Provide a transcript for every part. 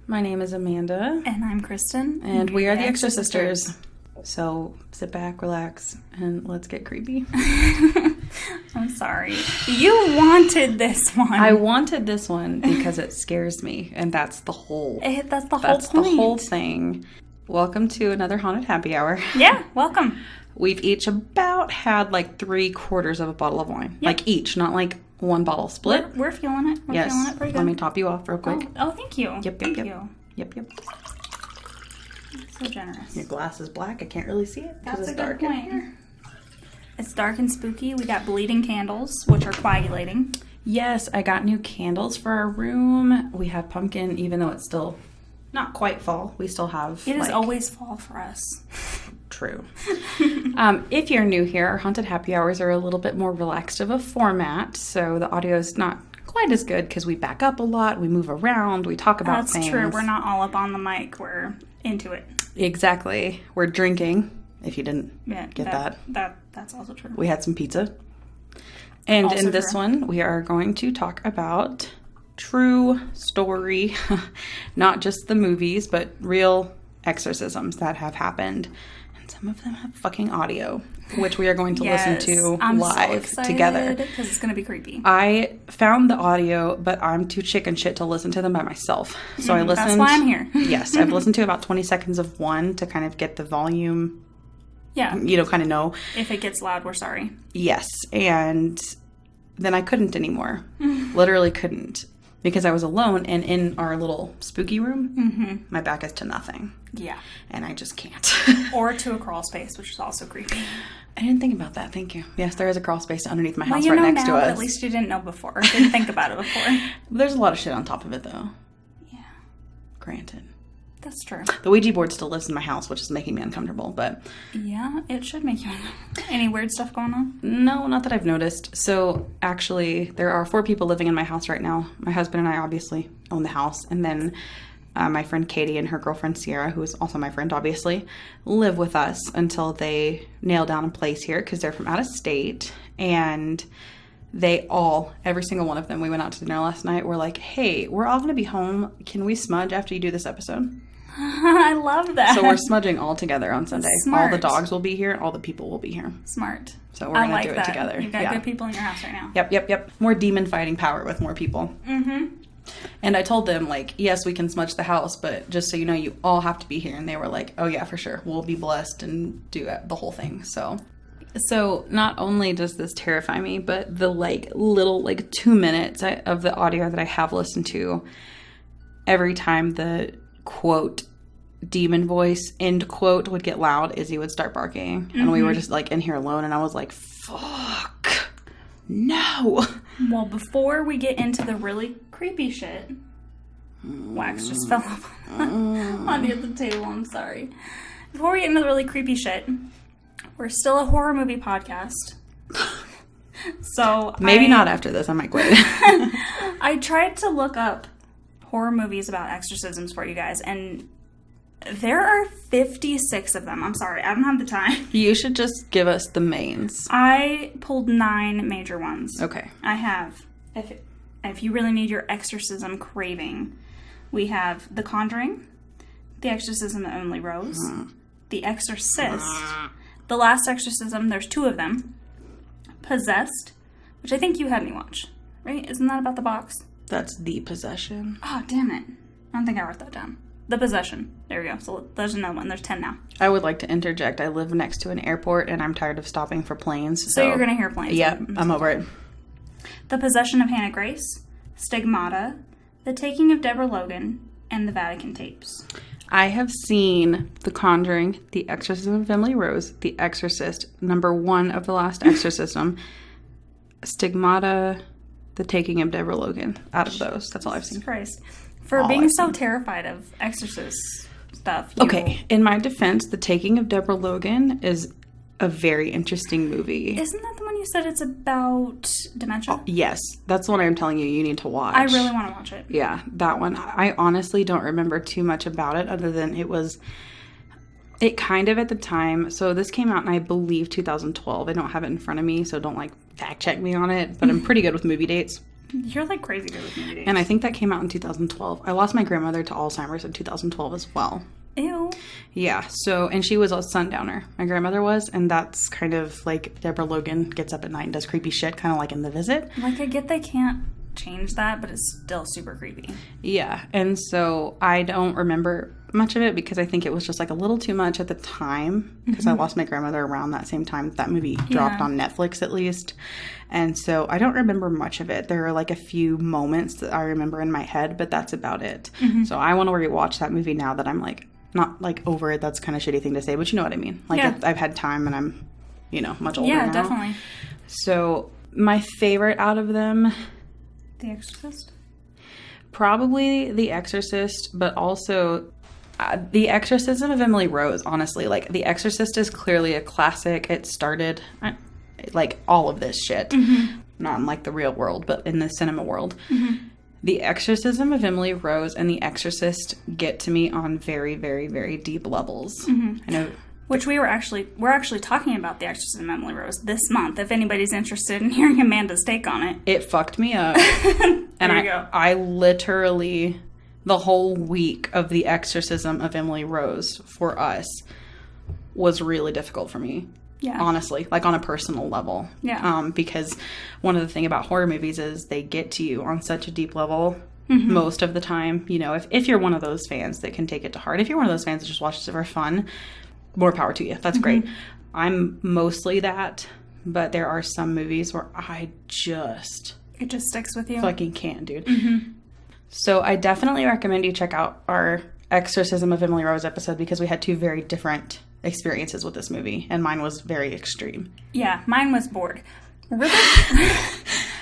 My name is Amanda. And I'm Kristin. And we are the Exorcisters. So sit back, relax, and let's get creepy. I'm sorry. You wanted this one. I wanted this one because it scares me, and that's the whole That's the whole thing. Welcome to another Haunted Happy Hour. Yeah, welcome. We've each about had like 3/4 of a bottle of wine. Yep. Like each, not like one bottle split. We're feeling it. We're feeling it pretty good. Let me top you off real quick. Oh, thank you. Yep. Thank you. Yep. So generous. Your glass is black. I can't really see it because That's it's a dark good in point. here. It's dark and spooky. We got bleeding candles, which are coagulating. Yes, I got new candles for our room. We have pumpkin, even though it's still not quite fall. We still have. It is always fall for us. True. If you're new here, our Haunted Happy Hours are a little bit more relaxed of a format, so the audio is not quite as good because we back up a lot, we move around, we talk about things. That's true. We're not all up on the mic. We're into it. Exactly. We're drinking, if you didn't get that. That's also true. We had some pizza. And Also in this one, we are going to talk about true story, not just the movies, but real exorcisms that have happened. And some of them have fucking audio, which we are going to listen to live together. Because it's going to be creepy. I found the audio, but I'm too chicken shit to listen to them by myself. So I listened. That's why I'm here. Yes, I've listened to about 20 seconds of one to kind of get the volume. Yeah. Kind of know. If it gets loud, we're sorry. Yes. And then I couldn't anymore. Literally couldn't. Because I was alone and in our little spooky room, my back is to nothing. Yeah. And I just can't. Or to a crawl space, which is also creepy. I didn't think about that. Thank you. Yes, there is a crawl space underneath my house right next now, to us. But at least you didn't know before. Didn't think about it before. There's a lot of shit on top of it, though. Yeah. Granted. That's true. The Ouija board still lives in my house, which is making me uncomfortable, but... Yeah, it should make you uncomfortable. Any weird stuff going on? No, not that I've noticed. So, actually, there are 4 people living in my house right now. My husband and I obviously own the house, and then my friend Katie and her girlfriend Sierra, who is also my friend, obviously, live with us until they nail down a place here, because they're from out of state, and... every single one of them, we went out to dinner last night, were like, hey, we're all going to be home. Can we smudge after you do this episode? I love that. So we're smudging all together on Sunday. Smart. All the dogs will be here. All the people will be here. Smart. So we're going to do it together. You've got good people in your house right now. Yep. More demon fighting power with more people. Mm-hmm. And I told them, like, yes, we can smudge the house, but just so you know, you all have to be here. And they were like, oh yeah, for sure. We'll be blessed and do the whole thing. So not only does this terrify me, but the little 2 minutes of the audio that I have listened to, every time the quote demon voice end quote would get loud, Izzy would start barking, and we were just in here alone, and I was like, fuck, no. Well, before we get into the really creepy shit, wax just fell off onto the table. I'm sorry. Before we get into the really creepy shit, we're still a horror movie podcast. So maybe not after this. I might quit. I tried to look up horror movies about exorcisms for you guys, and there are 56 of them. I'm sorry, I don't have the time. You should just give us the mains. I pulled 9 major ones. Okay. I have, if you really need your exorcism craving, we have The Conjuring, The Exorcism of Emily Rose, The Exorcist, The Last Exorcism, there's 2 of them, Possessed, which I think you had me watch, right? Isn't that about the box? That's The Possession. Oh, damn it. I don't think I wrote that down. The Possession. There we go. So there's another one. There's 10 now. I would like to interject. I live next to an airport, and I'm tired of stopping for planes. So you're going to hear planes. Yeah, I'm over it. The Possession of Hannah Grace, Stigmata, The Taking of Deborah Logan, and The Vatican Tapes. I have seen The Conjuring, The Exorcism of Emily Rose, The Exorcist, number 1 of The Last Exorcism, Stigmata, The Taking of Deborah Logan. Out of those, that's all I've seen. Christ. For being so terrified of exorcist stuff. Okay, in my defense, The Taking of Deborah Logan is a very interesting movie. Isn't that the one you said it's about dementia? Oh, yes, that's the one I'm telling you need to watch. I really want to watch it. Yeah, that one. I honestly don't remember too much about it other than it kind of at the time, so this came out in, I believe, 2012. I don't have it in front of me, so don't fact check me on it, but I'm pretty good with movie dates. You're like crazy good with movie dates. And I think that came out in 2012. I lost my grandmother to Alzheimer's in 2012 as well. Ew. Yeah, so, and she was a sundowner. My grandmother was, and that's kind of like Deborah Logan gets up at night and does creepy shit, kind of like in The Visit. Like, I get they can't change that, but it's still super creepy. Yeah, and so I don't remember much of it because I think it was just like a little too much at the time because I lost my grandmother around that same time that movie dropped on Netflix at least. And so I don't remember much of it. There are like a few moments that I remember in my head, but that's about it. So I want to rewatch that movie now that I'm like, not like over it. That's kind of a shitty thing to say, but you know what I mean. Like I've had time and I'm, you know, much older now. Yeah, definitely. So my favorite out of them... The Exorcist? Probably The Exorcist, but also The Exorcism of Emily Rose, honestly. Like, The Exorcist is clearly a classic. It started, like, all of this shit. Not in, like, the real world, but in the cinema world. The Exorcism of Emily Rose and The Exorcist get to me on very, very, very deep levels. I know... Which we're actually talking about The Exorcism of Emily Rose this month, if anybody's interested in hearing Amanda's take on it. It fucked me up. And I literally, the whole week of The Exorcism of Emily Rose for us was really difficult for me. Yeah. Honestly, like on a personal level. Yeah. Because one of the things about horror movies is they get to you on such a deep level. Most of the time, you know, if you're one of those fans that can take it to heart, if you're one of those fans that just watches it for fun, more power to you. That's great. I'm mostly that, but there are some movies where it just sticks with you. Fucking can't, dude. So I definitely recommend you check out our Exorcism of Emily Rose episode because we had two very different experiences with this movie, and mine was very extreme. Yeah, mine was bored.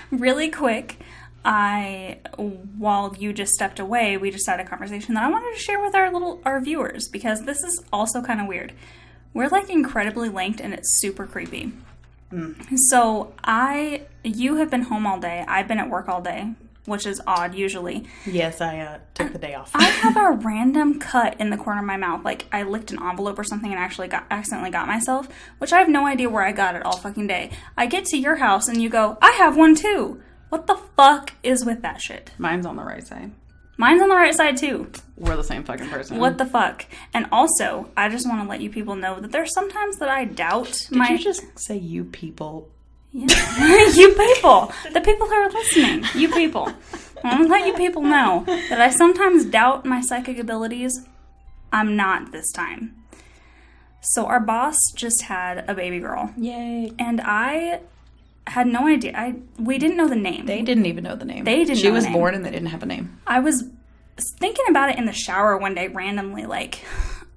Really quick. While you just stepped away, we just had a conversation that I wanted to share with our viewers because this is also kind of weird. We're like incredibly linked and it's super creepy. So you have been home all day. I've been at work all day, which is odd usually. Yes, I took the day off. I have a random cut in the corner of my mouth. Like I licked an envelope or something and accidentally got myself, which I have no idea where I got it all fucking day. I get to your house and you go, I have one too. What the fuck is with that shit? Mine's on the right side. Mine's on the right side, too. We're the same fucking person. What the fuck? And also, I just want to let you people know that there's sometimes that I doubt Did you just say you people? Yeah. You people. The people who are listening. You people. I want to let you people know that I sometimes doubt my psychic abilities. I'm not this time. So our boss just had a baby girl. Yay. And I... had no idea. We didn't know the name. They didn't even know the name. She was born and they didn't have a name. I was thinking about it in the shower one day randomly, like,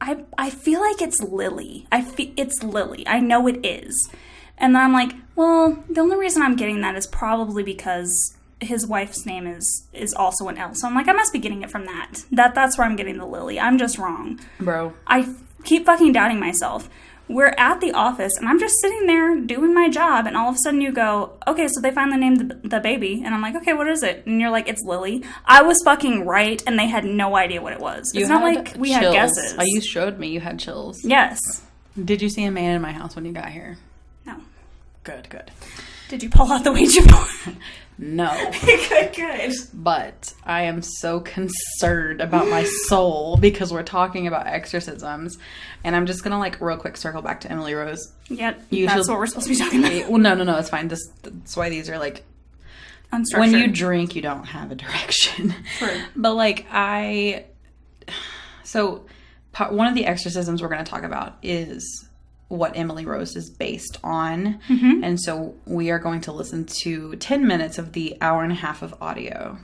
I feel like it's Lily. It's Lily. I know it is. And then I'm like, well, the only reason I'm getting that is probably because his wife's name is also an L. So I'm like, I must be getting it from that. That's where I'm getting the Lily. I'm just wrong. Bro. I keep fucking doubting myself. We're at the office, and I'm just sitting there doing my job, and all of a sudden you go, okay, so they finally named the baby. And I'm like, okay, what is it? And you're like, it's Lily. I was fucking right, and they had no idea what it was. It's not like we had guesses. Oh, you showed me you had chills. Yes. Did you see a man in my house when you got here? No. Good. Did you pull out the Ouija board? No. Good. But I am so concerned about my soul because we're talking about exorcisms. And I'm just going to, like, real quick circle back to Emily Rose. Yep. That's what we're supposed to be talking about. Well, no, it's fine. That's why these are, like, unstructured. When you drink, you don't have a direction. True. But, like, one of the exorcisms we're going to talk about is what Emily Rose is based on. And so we are going to listen to 10 minutes of the hour and a half of audio.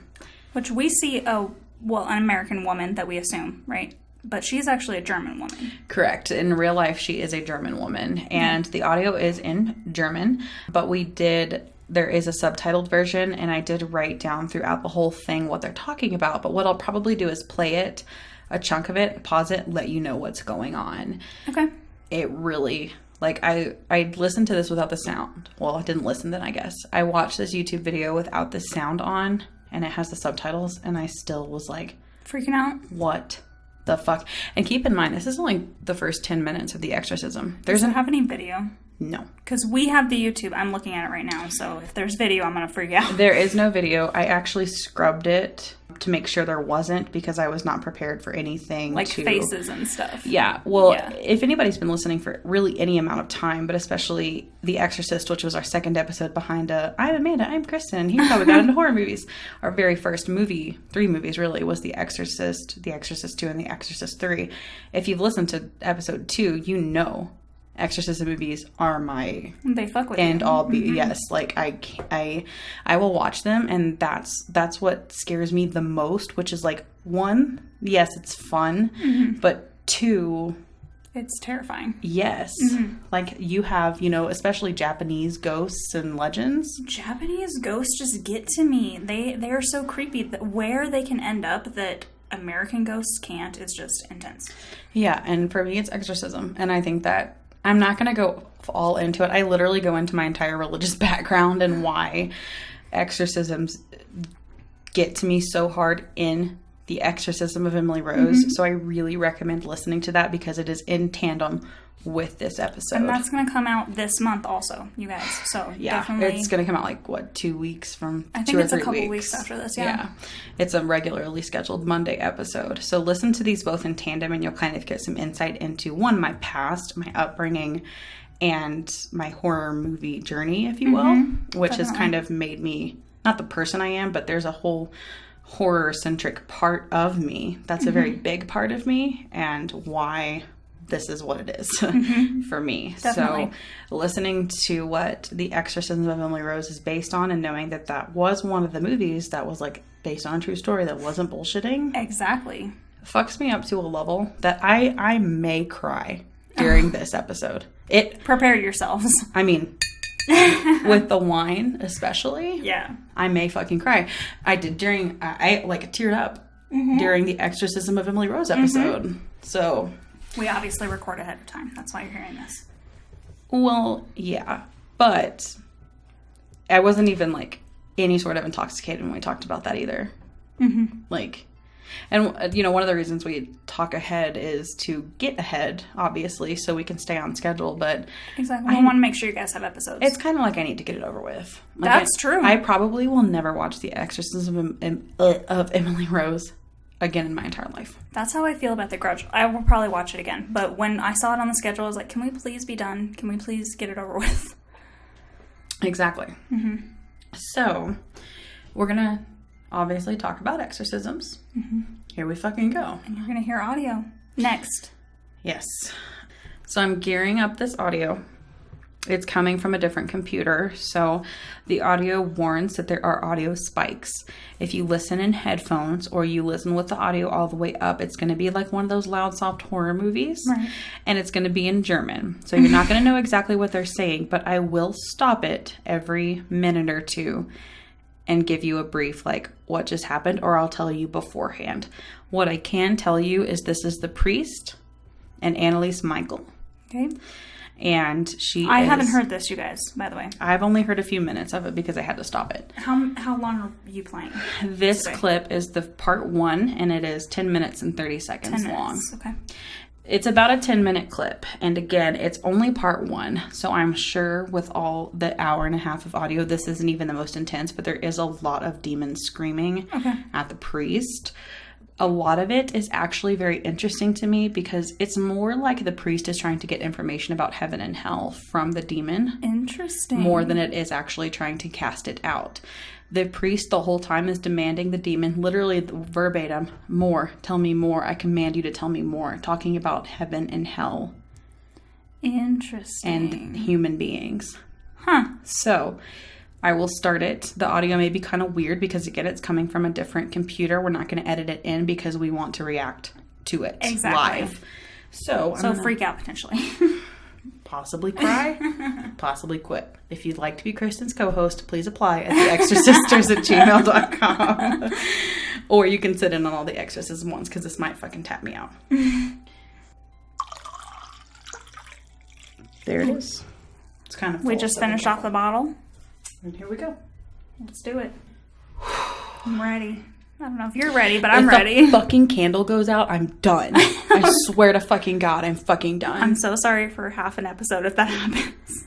Which we see, an American woman that we assume, right? But she's actually a German woman. Correct. In real life, she is a German woman. And the audio is in German. But there is a subtitled version, and I did write down throughout the whole thing what they're talking about. But what I'll probably do is play it, a chunk of it, pause it, let you know what's going on. Okay. It really, like, I listened to this without the sound. Well, I didn't listen then, I guess. I watched this YouTube video without the sound on, and it has the subtitles, and I still was like... freaking out? What the fuck? And keep in mind, this is only the first 10 minutes of the exorcism. Does it have any video? No. Because we have the YouTube. I'm looking at it right now. So if there's video, I'm going to freak out. There is no video. I actually scrubbed it to make sure there wasn't because I was not prepared for anything. Like faces and stuff. Yeah. Well, if anybody's been listening for really any amount of time, but especially The Exorcist, which was our second episode behind I'm Amanda, I'm Kristin, and here's how we got into horror movies. Our very first movie, 3 movies really, was The Exorcist, The Exorcist 2, and The Exorcist 3. If you've listened to episode 2, you know exorcism movies are my they fuck with and you. all be yes, like I will watch them, and that's what scares me the most, which is like, 1, yes, it's fun, but 2, it's terrifying. Yes. Like you have, especially Japanese ghosts and legends. Japanese ghosts just get to me. They are so creepy that where they can end up that American ghosts can't is just intense. Yeah, and for me it's exorcism, and I think that I'm not going to go all into it. I literally go into my entire religious background and why exorcisms get to me so hard in The Exorcism of Emily Rose. So I really recommend listening to that because it is in tandem with this episode. And that's going to come out this month also, you guys. So yeah, definitely. It's going to come out 2 weeks from I think 2 or it's 3 a couple weeks. weeks after this, yeah. It's a regularly scheduled Monday episode. So listen to these both in tandem and you'll kind of get some insight into, 1, my past, my upbringing, and my horror movie journey, if you will, which has kind of made me, not the person I am, but there's a whole horror-centric part of me that's a very big part of me, and why this is what it is for me. Definitely. So listening to what The Exorcism of Emily Rose is based on, and knowing that was one of the movies that was like based on a true story that wasn't bullshitting, exactly, fucks me up to a level that I may cry during this episode. Prepare yourselves. I mean, with the wine especially, yeah, I may fucking cry. I did during I teared up during the Exorcism of Emily Rose episode. So we obviously record ahead of time. That's why you're hearing this. Well, yeah, but I wasn't even like any sort of intoxicated when we talked about that either. And one of the reasons we talk ahead is to get ahead, obviously, so we can stay on schedule. But exactly, I want to make sure you guys have episodes. It's kind of like I need to get it over with. Like That's true. I probably will never watch The Exorcism of Emily Rose again in my entire life. That's how I feel about The Grudge. I will probably watch it again. But when I saw it on the schedule, I was like, can we please be done? Can we please get it over with? Exactly. So, we're going to obviously talk about exorcisms. Here we fucking go. And you're going to hear audio next. Yes. So, I'm gearing up this audio. It's coming from a different computer, so the audio warns that there are audio spikes. If you listen in headphones or you listen with the audio all the way up, it's going to be like one of those loud, soft horror movies. Right. And it's going to be in German. So you're not going to know exactly what they're saying, but I will stop it every minute or two and give you a brief, like, what just happened, or I'll tell you beforehand. What I can tell you is this is the priest and Annalise Michael. Okay. And I haven't heard this, you guys, by the way. I've only heard a few minutes of it because I had to stop it. How long are you playing? This today? clip is the part 1, and it is 10 minutes and 30 seconds 10 long. minutes. Okay. It's about a 10-minute clip. And again, it's only part 1. So I'm sure with all the hour and a half of audio, this isn't even the most intense, but there is a lot of demons screaming at the priest. A lot of it is actually very interesting to me because it's more like the priest is trying to get information about heaven and hell from the demon. Interesting. More than it is actually trying to cast it out. The priest the whole time is demanding the demon, literally verbatim, more, tell me more, I command you to tell me more, talking about heaven and hell. Interesting. And human beings. Huh. So, I will start it. The audio may be kind of weird because, again, it's coming from a different computer. We're not going to edit it in because we want to react to it live. So freak out potentially. Possibly cry, possibly quit. If you'd like to be Kristin's co-host, please apply at theexorcisters@gmail.com. Or you can sit in on all the exorcism ones because this might fucking tap me out. There it is. It's kind of full, We just finished off the bottle. And here we go. Let's do it. I'm ready. I don't know if you're ready, but I'm if ready. The fucking candle goes out, I'm done. I swear to fucking God, I'm fucking done. I'm so sorry for half an episode if that happens.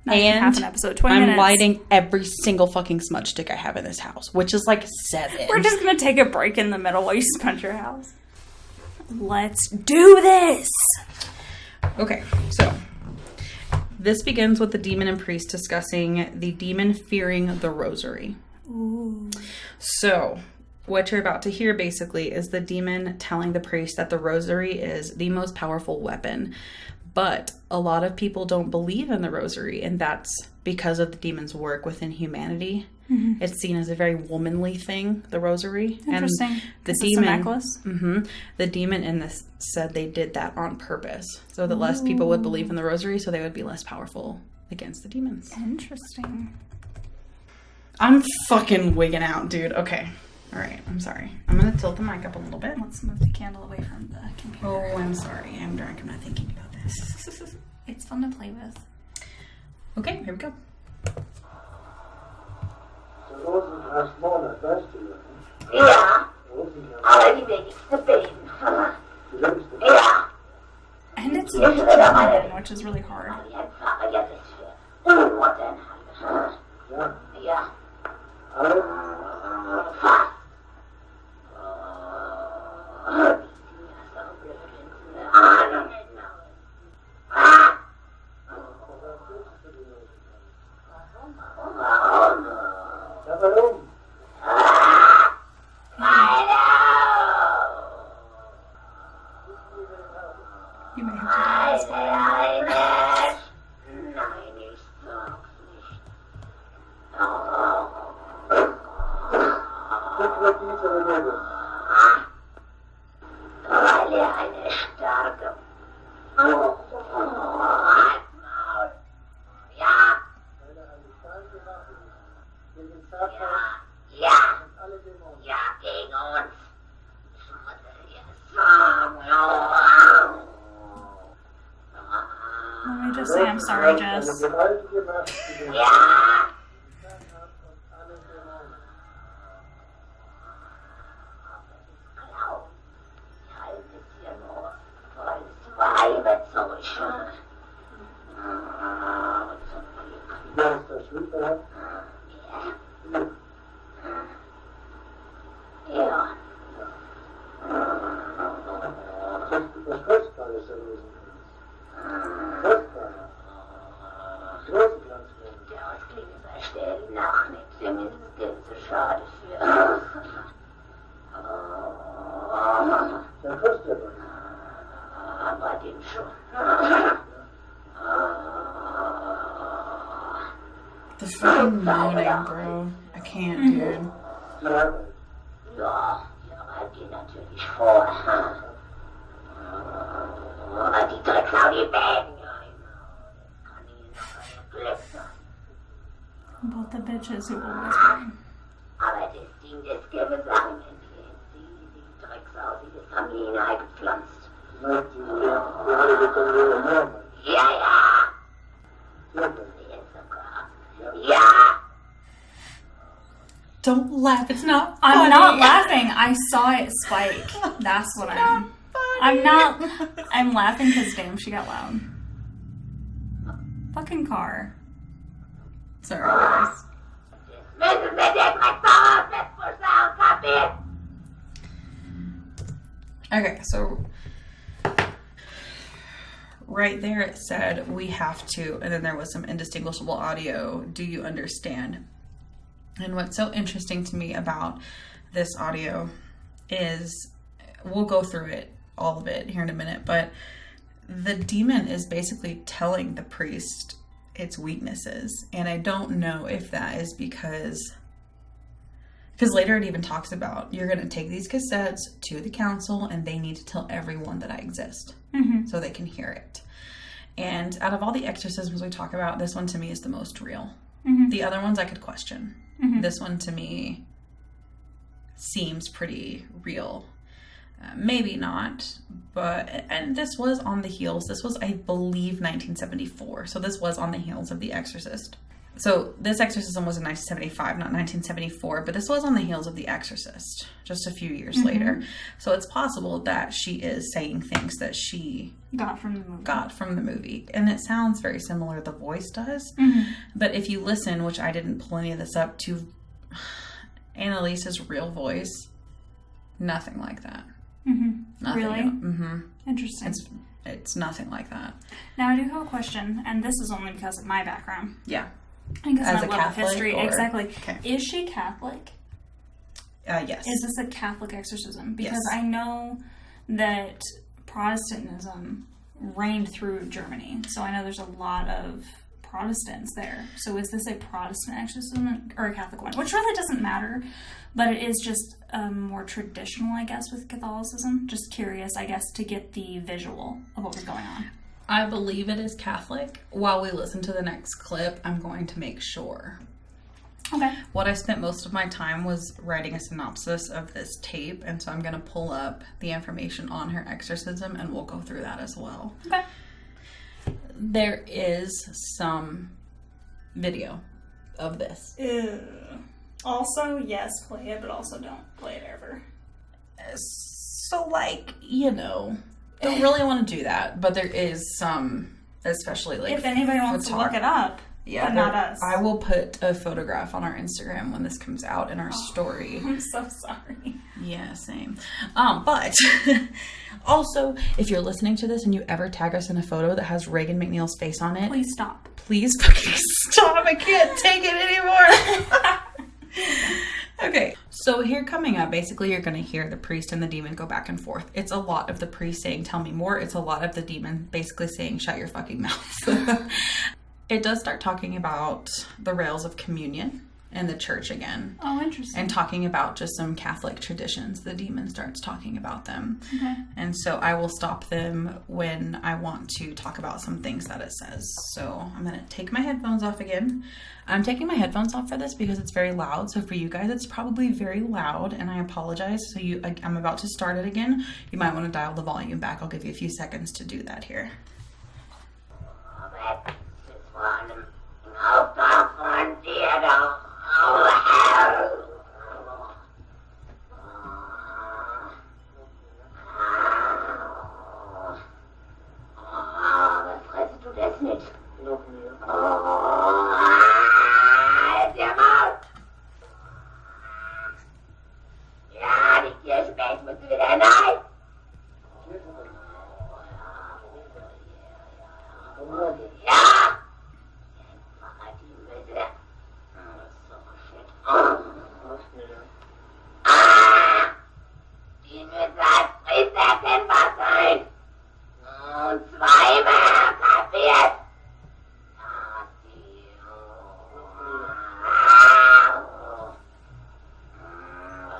Not even half an episode, 20 minutes. I'm lighting every single fucking smudge stick I have in this house, which is like 7. We're just going to take a break in the middle while you smudge your house. Let's do this! Okay, so this begins with the demon and priest discussing the demon fearing the rosary. Ooh. So what you're about to hear basically is the demon telling the priest that the rosary is the most powerful weapon. But a lot of people don't believe in the rosary, and that's because of the demon's work within humanity. Mm-hmm. It's seen as a very womanly thing, the rosary. Interesting. And the demon, it's a necklace. Mm-hmm, the demon in this said they did that on purpose, so that less people would believe in the rosary, so they would be less powerful against the demons. Interesting. I'm fucking wigging out, dude. Okay. All right. I'm sorry. I'm going to tilt the mic up a little bit. Let's move the candle away from the computer. Oh, I'm sorry. I'm drunk. I'm not thinking about this. It's fun to play with. Okay, here we go. Ja, aber die wenigste Beten. Ja. And it's German, which is really hard. Ja. You may have to do this. Let me just say I'm sorry, Jess. The fucking moaning, bro. I can't, dude. Ja, geht natürlich vor. Die Drecksau, die Bäden. Both the bitches who will whisper. Aber das Ding des Gesangs, die Drecksau, die das haben die hineingepflanzt. Ja, ja. Ja. Don't laugh. It's not funny. I'm not laughing. I saw it spike. That's what I'm not. I'm laughing because damn, she got loud. Fucking car. Sorry, guys. Okay, so right there it said we have to, and then there was some indistinguishable audio. Do you understand? And what's so interesting to me about this audio is, we'll go through it, all of it here in a minute, but the demon is basically telling the priest its weaknesses. And I don't know if that is because later it even talks about, you're going to take these cassettes to the council and they need to tell everyone that I exist so they can hear it. And out of all the exorcisms we talk about, this one to me is the most real. The other ones I could question. This one to me seems pretty real. Maybe not, but, and this was on the heels. This was, I believe, 1974. So this was on the heels of The Exorcist. So this exorcism was in 1975, not 1974, but this was on the heels of The Exorcist, just a few years later. So it's possible that she is saying things that she got from the movie. And it sounds very similar, the voice does. But if you listen, which I didn't pull any of this up, to Annalise's real voice, nothing like that. Nothing. Really? Interesting. It's nothing like that. Now I do have a question, and this is only because of my background. Yeah. Because As I a love Catholic, history. or? Exactly. Okay. Is she Catholic? Yes. Is this a Catholic exorcism? Because Yes. I know that Protestantism reigned through Germany. So I know there's a lot of Protestants there. So is this a Protestant exorcism or a Catholic one? Which really doesn't matter, but it is just more traditional, I guess, with Catholicism. Just curious, I guess, to get the visual of what was going on. I believe it is Catholic. While we listen to the next clip, I'm going to make sure. Okay. What I spent most of my time was writing a synopsis of this tape, and so I'm going to pull up the information on her exorcism, and we'll go through that as well. Okay. There is some video of this. Ew. Also, yes, play it, but also don't play it ever. So, like, you know, don't really want to do that, but there is some, especially like if anybody wants to look it up, but not us. I will put a photograph on our Instagram when this comes out in our story. I'm so sorry. Yeah, same. But also, if you're listening to this and you ever tag us in a photo that has Reagan McNeil's face on it, Please stop. please fucking stop. I can't take it anymore. Okay, so here coming up, basically you're going to hear the priest and the demon go back and forth. It's a lot of the priest saying, tell me more. It's a lot of the demon basically saying, shut your fucking mouth. It does start talking about the rails of communion and the church again. Oh, interesting. And talking about just some Catholic traditions. The demon starts talking about them. Okay. And so I will stop them when I want to talk about some things that it says. So I'm going to take my headphones off again. I'm taking my headphones off for this because it's very loud. So for you guys, it's probably very loud, and I apologize. So I'm about to start it again. You might want to dial the volume back. I'll give you a few seconds to do that here.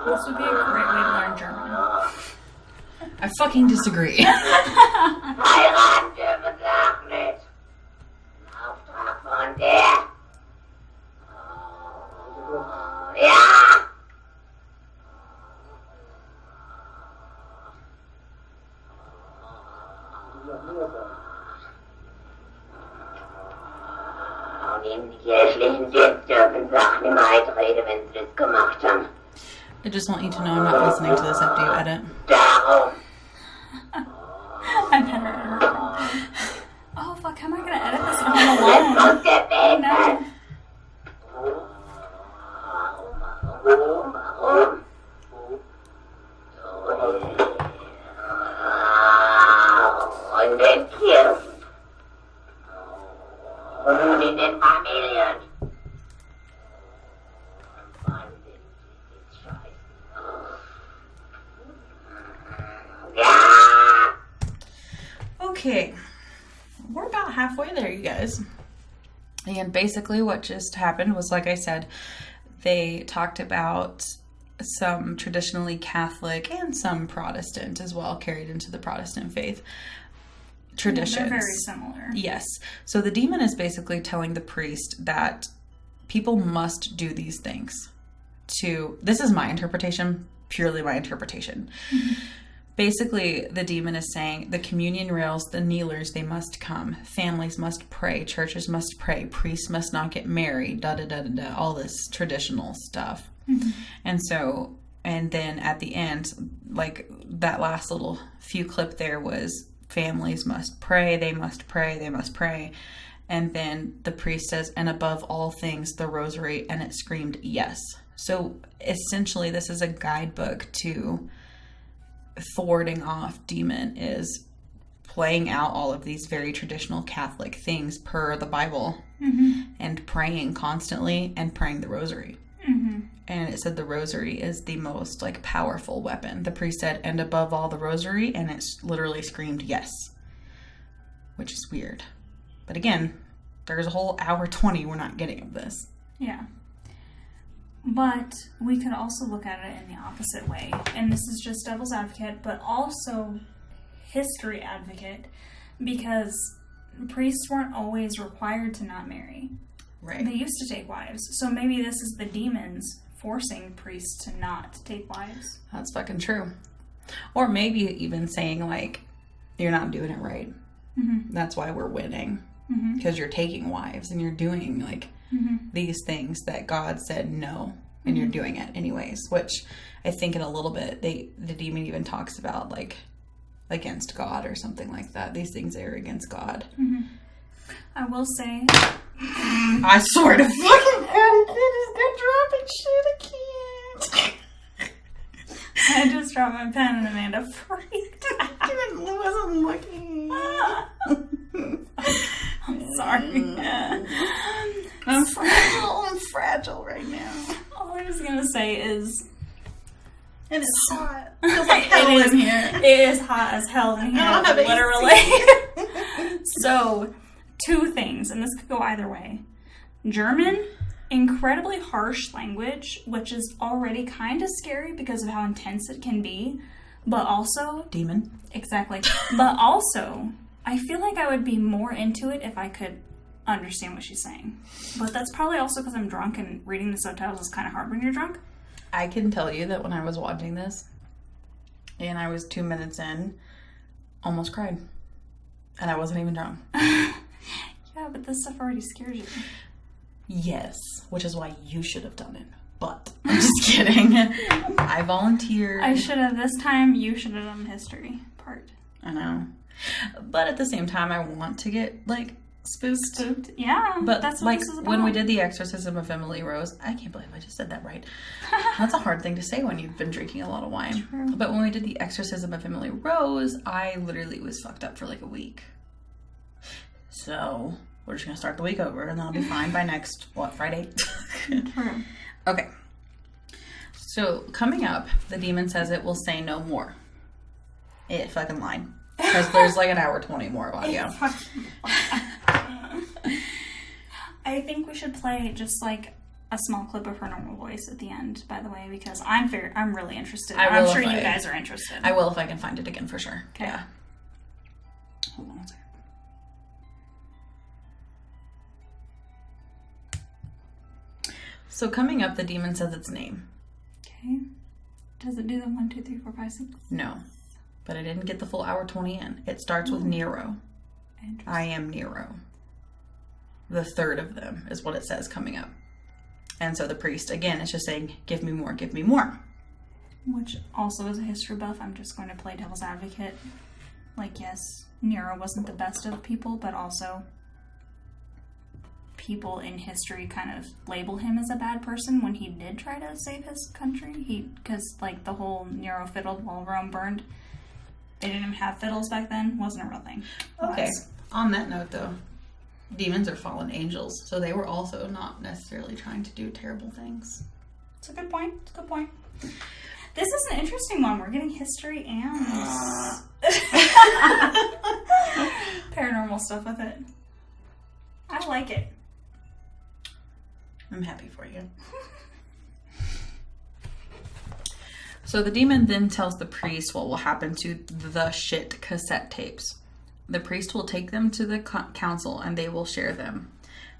This would be a great way to learn German. I fucking disagree. I just want you to know I'm not listening to this after you edit. I better edit. Oh, fuck, how am I going to edit this when I'm alone? Oh, no. Okay, we're about halfway there, you guys. And basically what just happened was, like I said, they talked about some traditionally Catholic and some Protestant as well, carried into the Protestant faith traditions. They're very similar. Yes. So the demon is basically telling the priest that people must do these things this is my interpretation, purely my interpretation. Basically, the demon is saying the communion rails, the kneelers, they must come. Families must pray. Churches must pray. Priests must not get married. Da-da-da-da-da. All this traditional stuff. Mm-hmm. And then at the end, like that last little few clip there was families must pray. They must pray. They must pray. And then the priest says, and above all things, the rosary. And it screamed, yes. So essentially, this is a guidebook to thwarting off demon, is playing out all of these very traditional Catholic things per the Bible, and praying constantly and praying the rosary. And it said the rosary is the most like powerful weapon. The priest said, and above all the rosary, and it literally screamed yes, which is weird. But again, there's a whole hour 20 we're not getting of this. Yeah. But we could also look at it in the opposite way. And this is just devil's advocate, but also history advocate, because priests weren't always required to not marry. Right. They used to take wives. So maybe this is the demons forcing priests to not take wives. That's fucking true. Or maybe even saying, like, you're not doing it right. That's why we're winning. Because you're taking wives and you're doing, like, these things that God said no, and you're doing it anyways, which I think in a little bit the demon even talks about, like, against God or something like that. These things are against God. I will say, I swear to fucking God, they're dropping shit. I I just dropped my pen and Amanda freaked out. I wasn't looking. I'm sorry. I'm fragile right now. All I was gonna say is, and it's hot. It feels like hell in here. It is hot as hell in here, literally. So, two things, and this could go either way. German, incredibly harsh language, which is already kind of scary because of how intense it can be, but also... Demon. Exactly. But also, I feel like I would be more into it if I could understand what she's saying. But that's probably also because I'm drunk, and reading the subtitles is kind of hard when you're drunk. I can tell you that when I was watching this, and I was 2 minutes in, almost cried. And I wasn't even drunk. Yeah, but this stuff already scares you. Yes, which is why you should have done it. But I'm just kidding. I volunteered. I should have this time. You should have done the history part. I know. But at the same time, I want to get, like, spooked. Yeah, but that's what like this is about. when we did the exorcism of Emily Rose, I can't believe I just said that right. That's a hard thing to say when you've been drinking a lot of wine. True. But when we did the exorcism of Emily Rose, I literally was fucked up for like a week. So we're just gonna start the week over, and then I'll be fine by next Friday. True. Okay. So coming up, the demon says it will say no more. It fucking lied. Because there's like an hour 20 more of audio. I think we should play just like a small clip of her normal voice at the end, by the way, because I'm really interested. I'm sure you guys are interested. I will if I can find it again for sure. Okay. Yeah. Hold on one second. So coming up, the demon says its name. Okay. Does it do the 1, 2, 3, 4, 5, 6? No. But I didn't get the full hour 20 in. It starts with Nero. I am Nero. The third of them is what it says coming up. And so the priest, again, is just saying, give me more, give me more. Which also is a history buff. I'm just going to play devil's advocate. Like, yes, Nero wasn't the best of people, but also people in history kind of label him as a bad person when he did try to save his country. Because, like, the whole Nero fiddled while Rome burned. They didn't even have fiddles back then. Wasn't a real thing. Okay. On that note, though, demons are fallen angels, so they were also not necessarily trying to do terrible things. It's a good point. It's a good point. This is an interesting one. We're getting history and paranormal stuff with it. I like it. I'm happy for you. So the demon then tells the priest what will happen to the shit cassette tapes. The priest will take them to the council and they will share them.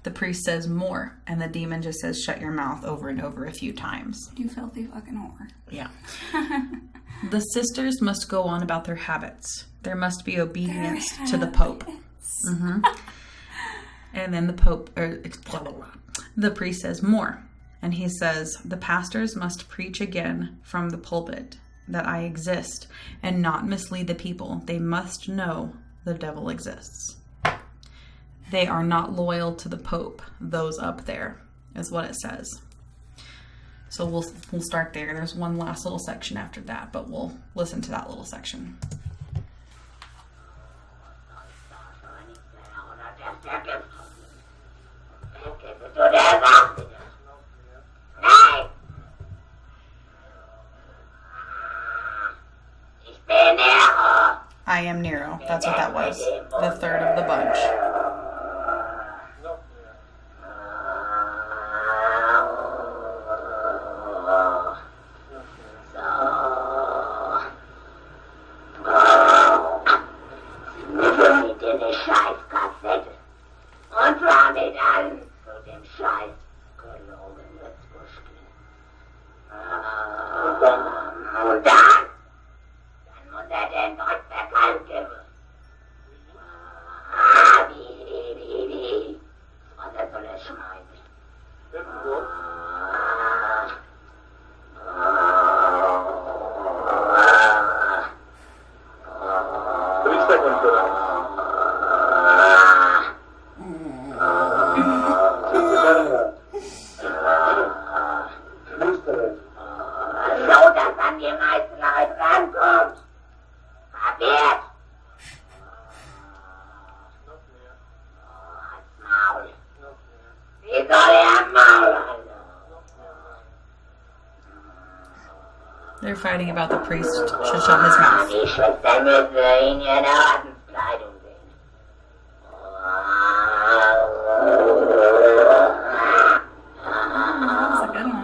The priest says more, and the demon just says, shut your mouth over and over a few times. You filthy fucking whore. Yeah. The sisters must go on about their habits. There must be obedience to the Pope. Mm-hmm. And then the Pope, blah, blah, blah. The priest says more. And he says, the pastors must preach again from the pulpit that I exist and not mislead the people. They must know the devil exists. They are not loyal to the Pope. Those up there is what it says. So we'll start there. There's one last little section after that, but we'll listen to that little section. I am Nero. That's what that was. The third of the bunch. They're fighting about the priest should shut his mouth. That's a good one.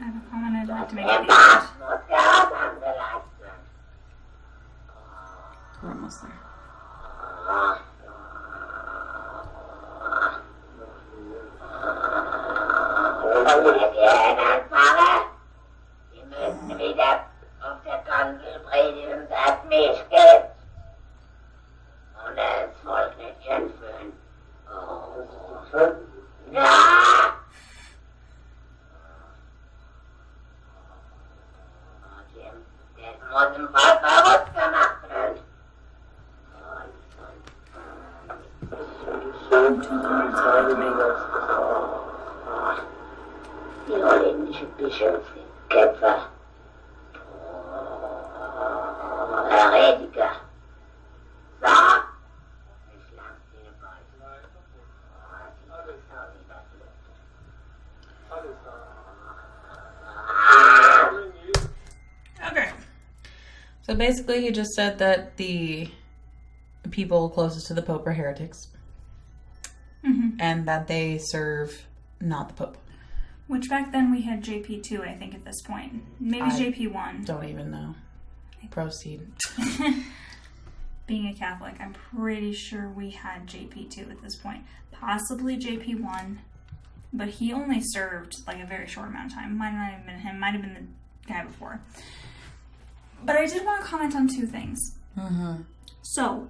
I have a comment I'd like to make at the end. We're almost there. Okay. So basically he just said that the people closest to the Pope are heretics. Mm-hmm. And that they serve not the Pope. Which back then we had JP2, I think, at this point. Maybe JP1. Don't even know. Proceed. Being a Catholic, I'm pretty sure we had JP2 at this point. Possibly JP1, but he only served like a very short amount of time. Might not have been him, might have been the guy before. But I did want to comment on two things. Mm-hmm. So,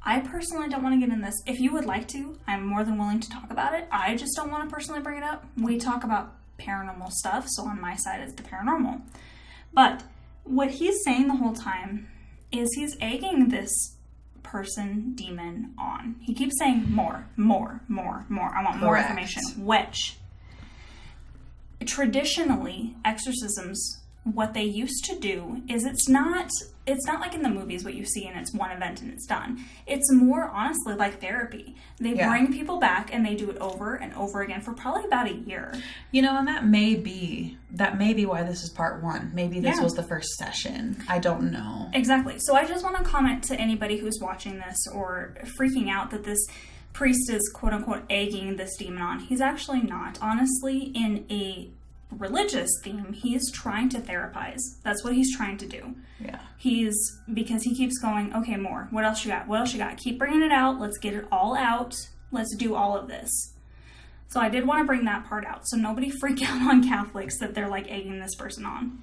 I personally don't want to get in this. If you would like to, I'm more than willing to talk about it. I just don't want to personally bring it up. We talk about paranormal stuff, so on my side it's the paranormal. But what he's saying the whole time is he's egging this demon on. He keeps saying more. I want more information. Which, traditionally, exorcisms, what they used to do is it's not like in the movies what you see and it's one event and it's done. It's more honestly like therapy. They bring people back and they do it over and over again for probably about a year. You know, and that may be why this is part one. Maybe this was the first session. I don't know. Exactly. So I just want to comment to anybody who's watching this or freaking out that priest is quote-unquote egging this demon on. He's actually not. Honestly, in a religious theme, he's trying to therapize. That's what he's trying to do. Yeah. Because he keeps going, okay, more. What else you got? What else you got? Keep bringing it out. Let's get it all out. Let's do all of this. So I did want to bring that part out. So nobody freak out on Catholics that they're like egging this person on.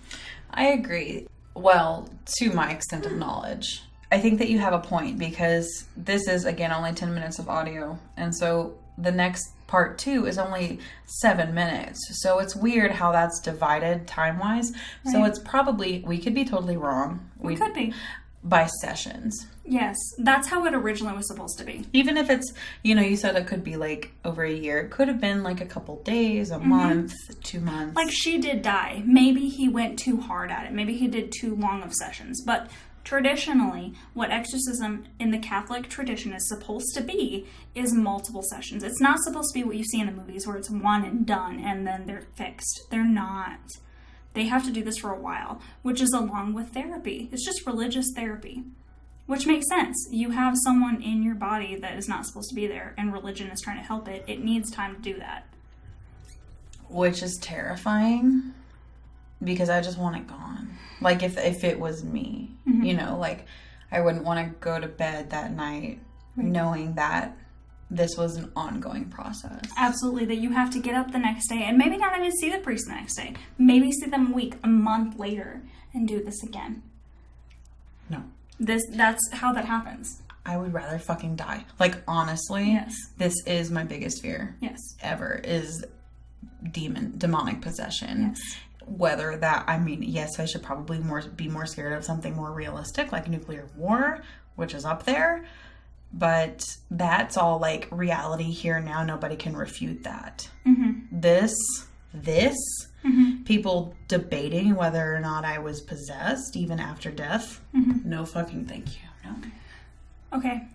I agree. Well, to my extent of knowledge. I think that you have a point because this is, again, only 10 minutes of audio. And so the next part 2 is only 7 minutes. So it's weird how that's divided time-wise. Right. So it's probably, we could be totally wrong. We could be. By sessions. Yes, that's how it originally was supposed to be. Even if it's, you said it could be like over a year. It could have been like a couple days, a month, 2 months. Like she did die. Maybe he went too hard at it. Maybe he did too long of sessions. But traditionally, what exorcism in the Catholic tradition is supposed to be is multiple sessions. It's not supposed to be what you see in the movies where it's one and done and then they're fixed. They're not. They have to do this for a while, which is along with therapy. It's just religious therapy, which makes sense. You have someone in your body that is not supposed to be there, and religion is trying to help it. It needs time to do that. Which is terrifying, because I just want it gone. Like, if it was me, like, I wouldn't want to go to bed that night knowing that this was an ongoing process. Absolutely, that you have to get up the next day and maybe not even see the priest the next day. Maybe see them a month later and do this again. No. That's how that happens. I would rather fucking die. Like, honestly, yes. This is my biggest fear. Yes. Ever, is demonic possession. Yes. Whether that, yes, I should probably be more scared of something more realistic, like nuclear war, which is up there. But that's all like reality here now. Nobody can refute that. Mm-hmm. This, people debating whether or not I was possessed even after death. Mm-hmm. No fucking thank you. No. Okay.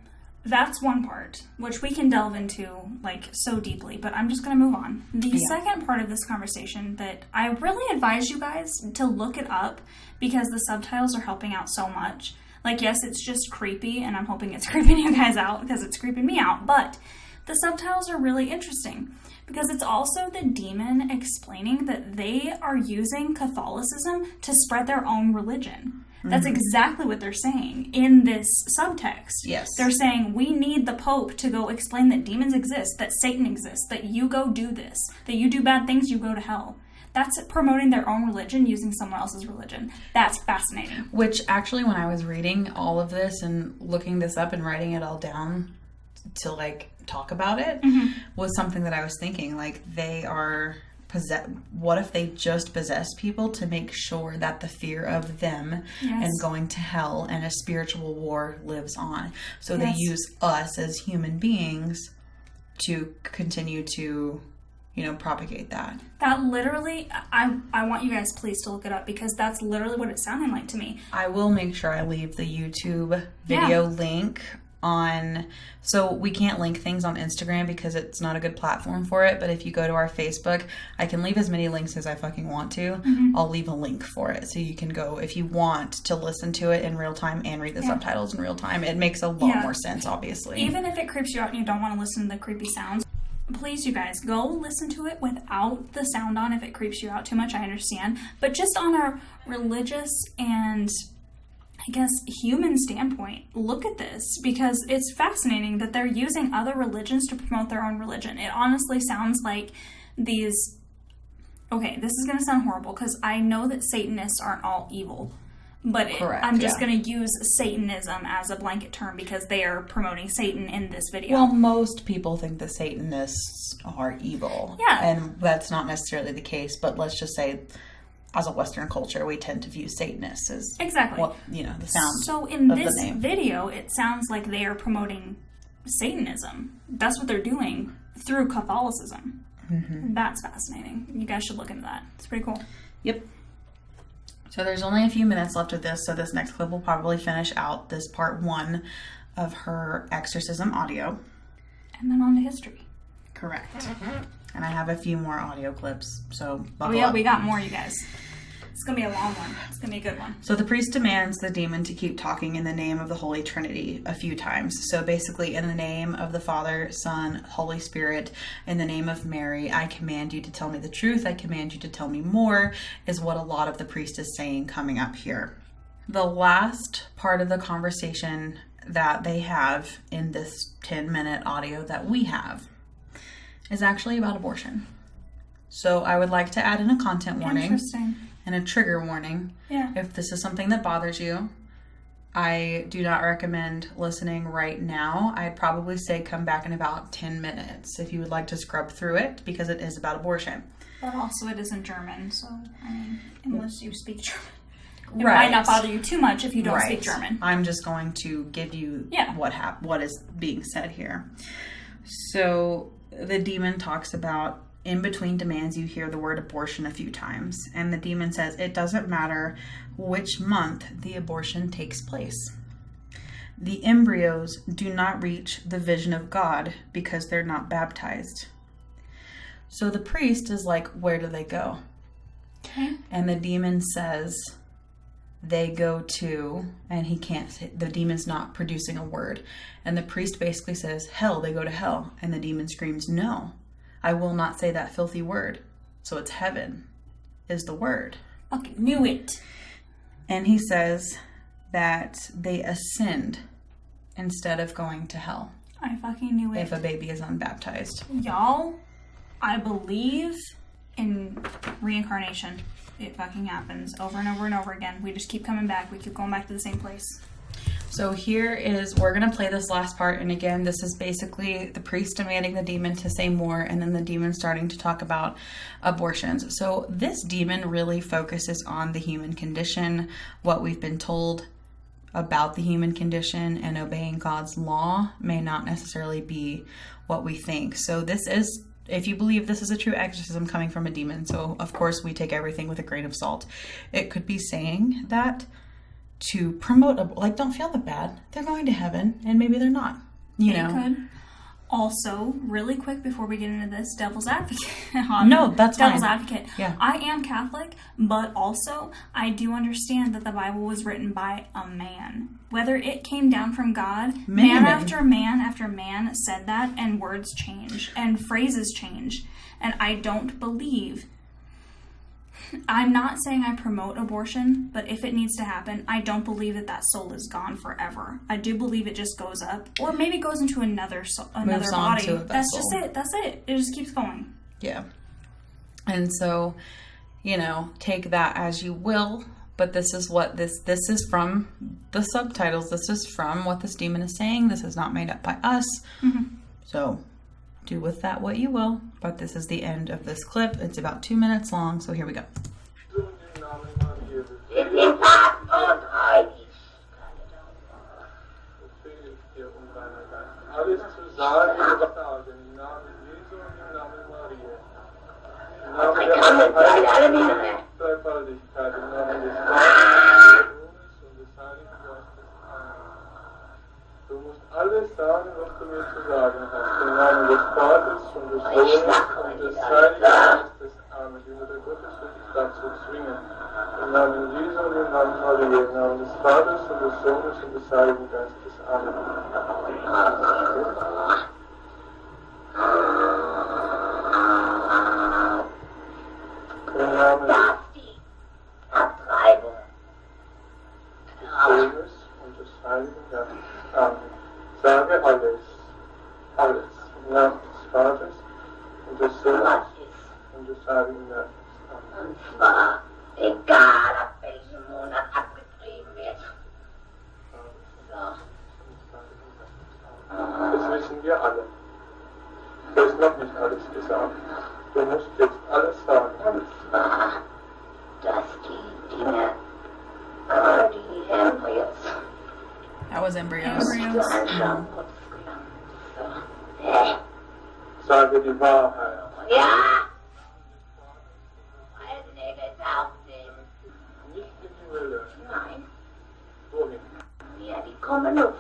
That's one part, which we can delve into like so deeply, but I'm just going to move on. The second part of this conversation that I really advise you guys to look it up because the subtitles are helping out so much. Like, yes, it's just creepy, and I'm hoping it's creeping you guys out because it's creeping me out, but the subtitles are really interesting because it's also the demon explaining that they are using Catholicism to spread their own religion. Mm-hmm. That's exactly what they're saying in this subtext. Yes. They're saying, we need the Pope to go explain that demons exist, that Satan exists, that you go do this, that you do bad things, you go to hell. That's promoting their own religion using someone else's religion. That's fascinating. Which actually, when I was reading all of this and looking this up and writing it all down to like talk about it, was something that I was thinking. Like, they are what if they just possess people to make sure that the fear of them and going to hell and a spiritual war lives on? So they use us as human beings to continue to propagate that. That literally, I want you guys please to look it up because that's literally what it sounded like to me. I will make sure I leave the YouTube video link on, so we can't link things on Instagram because it's not a good platform for it, but if you go to our Facebook, I can leave as many links as I fucking want to. I'll leave a link for it so you can go if you want to listen to it in real time and read the subtitles in real time. It makes a lot more sense, obviously. Even if it creeps you out and you don't want to listen to the creepy sounds, please, you guys, go listen to it without the sound on if it creeps you out too much. I understand. But just on a religious and, I guess, human standpoint, look at this because it's fascinating that they're using other religions to promote their own religion. It honestly sounds like these... Okay, this is going to sound horrible because I know that Satanists aren't all evil. But I'm just going to use Satanism as a blanket term because they are promoting Satan in this video. Well, most people think the Satanists are evil. Yeah. And that's not necessarily the case. But let's just say, as a Western culture, we tend to view Satanists as... Exactly. Well, the sound So in this video, it sounds like they are promoting Satanism. That's what they're doing through Catholicism. Mm-hmm. That's fascinating. You guys should look into that. It's pretty cool. Yep. So there's only a few minutes left of this, so this next clip will probably finish out this part 1 of her exorcism audio. And then on to history. Correct. And I have a few more audio clips, so buckle up. We got more, you guys. It's going to be a long one. It's going to be a good one. So the priest demands the demon to keep talking in the name of the Holy Trinity a few times. So basically, in the name of the Father, Son, Holy Spirit, in the name of Mary, I command you to tell me the truth. I command you to tell me more, is what a lot of the priest is saying coming up here. The last part of the conversation that they have in this 10-minute audio that we have is actually about abortion. So I would like to add in a content warning. Interesting. And a trigger warning. Yeah. If this is something that bothers you, I do not recommend listening right now. I'd probably say come back in about 10 minutes if you would like to scrub through it, because it is about abortion. But also it is in German, so, I mean, unless you speak German. It Right. might not bother you too much if you don't speak German. I'm just going to give you what is being said here. So the demon talks about, in between demands, you hear the word abortion a few times. And the demon says, it doesn't matter which month the abortion takes place. The embryos do not reach the vision of God because they're not baptized. So the priest is like, where do they go? Okay. And the demon says, they go to, and he can't say, the demon's not producing a word. And the priest basically says, hell, they go to hell. And the demon screams, no. I will not say that filthy word. So it's heaven is the word. Okay, knew it. And he says that they ascend instead of going to hell I fucking knew it. if a baby is unbaptized. Y'all, I believe in reincarnation. It fucking happens over and over and over again. We just keep coming back. We keep going back to the same place. So we're going to play this last part. And again, this is basically the priest demanding the demon to say more, and then the demon starting to talk about abortions. So this demon really focuses on the human condition, what we've been told about the human condition, and obeying God's law may not necessarily be what we think. So this is, if you believe this is a true exorcism coming from a demon, so of course we take everything with a grain of salt. It could be saying that to promote, don't feel the bad. They're going to heaven, and maybe they're not. You know. Could. Also, really quick before we get into this, devil's advocate. No, that's devil's fine. advocate. Yeah. I am Catholic, but also I do understand that the Bible was written by a man. Whether it came down from God, man after man after man said that, and words change and phrases change. And I don't believe. I'm not saying I promote abortion, but if it needs to happen, I don't believe that soul is gone forever. I do believe it just goes up, or maybe goes into another body. That's just it. That's it. It just keeps going. Yeah. And so, take that as you will. But this is what this is from the subtitles. This is from what this demon is saying. This is not made up by us. Mm-hmm. So do with that what you will, but this is the end of this clip. It's about 2 minutes long, so here we go. Du musst alles sagen, was du mir zu sagen hast. Im Namen des Vaters und des Sohnes und des Heiligen Geistes. Amen. Die Mutter Gottes wird dich dazu zwingen. Im Namen Jesu und im Namen Maria. Im Namen des Vaters und des Sohnes und des Heiligen Geistes. Amen. Im Namen des Sohnes und des Heiligen Geistes. Amen. Sage alles. Alles. Im Namen des Vaters und des Sohnes und des Heiligen Geistes. Amen. Und zwar, egal ab welchem Monat abgetrieben wird. So. Das wissen wir alle. Du hast noch nicht alles gesagt. Du musst jetzt alles sagen. Und zwar, dass die Dinge, die Embryos, That was embryos. zu anschauen und so. Sage die Wahrheit. Ja! Weil sie nicht getauft sind. Nicht in die Hölle. Nein. Wohin? Ja, die kommen auf.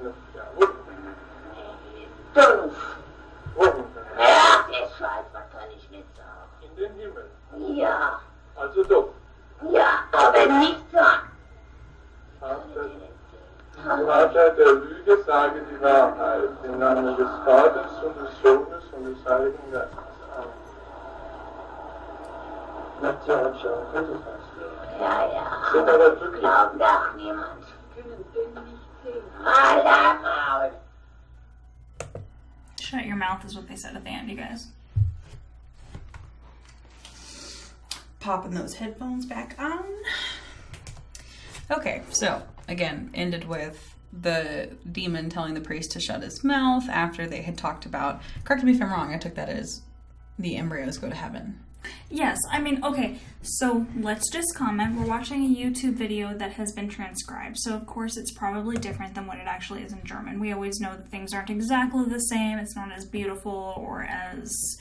Ja, wohin? Donuf. Wohin? Ja, der Scheiß, was kann ich nicht sagen? In den Himmel. Ja. Also doch. Ja. dir sage die Wahrheit, im Namen des Vaters und des Sohnes und des Heiligen Geistes. Amen. Natürlich, könnte es was. Ja. Sind aber glücklich. Glauben darf niemand. Können den nicht sehen. Mal dein Maul. Shut your mouth is what they said at the end, you guys. Popping those headphones back on. Okay, so again, ended with the demon telling the priest to shut his mouth after they had talked about, correct me if I'm wrong, I took that as the embryos go to heaven. Yes, I mean, okay, so let's just comment. We're watching a YouTube video that has been transcribed, so of course it's probably different than what it actually is in German. We always know that things aren't exactly the same, it's not as beautiful or as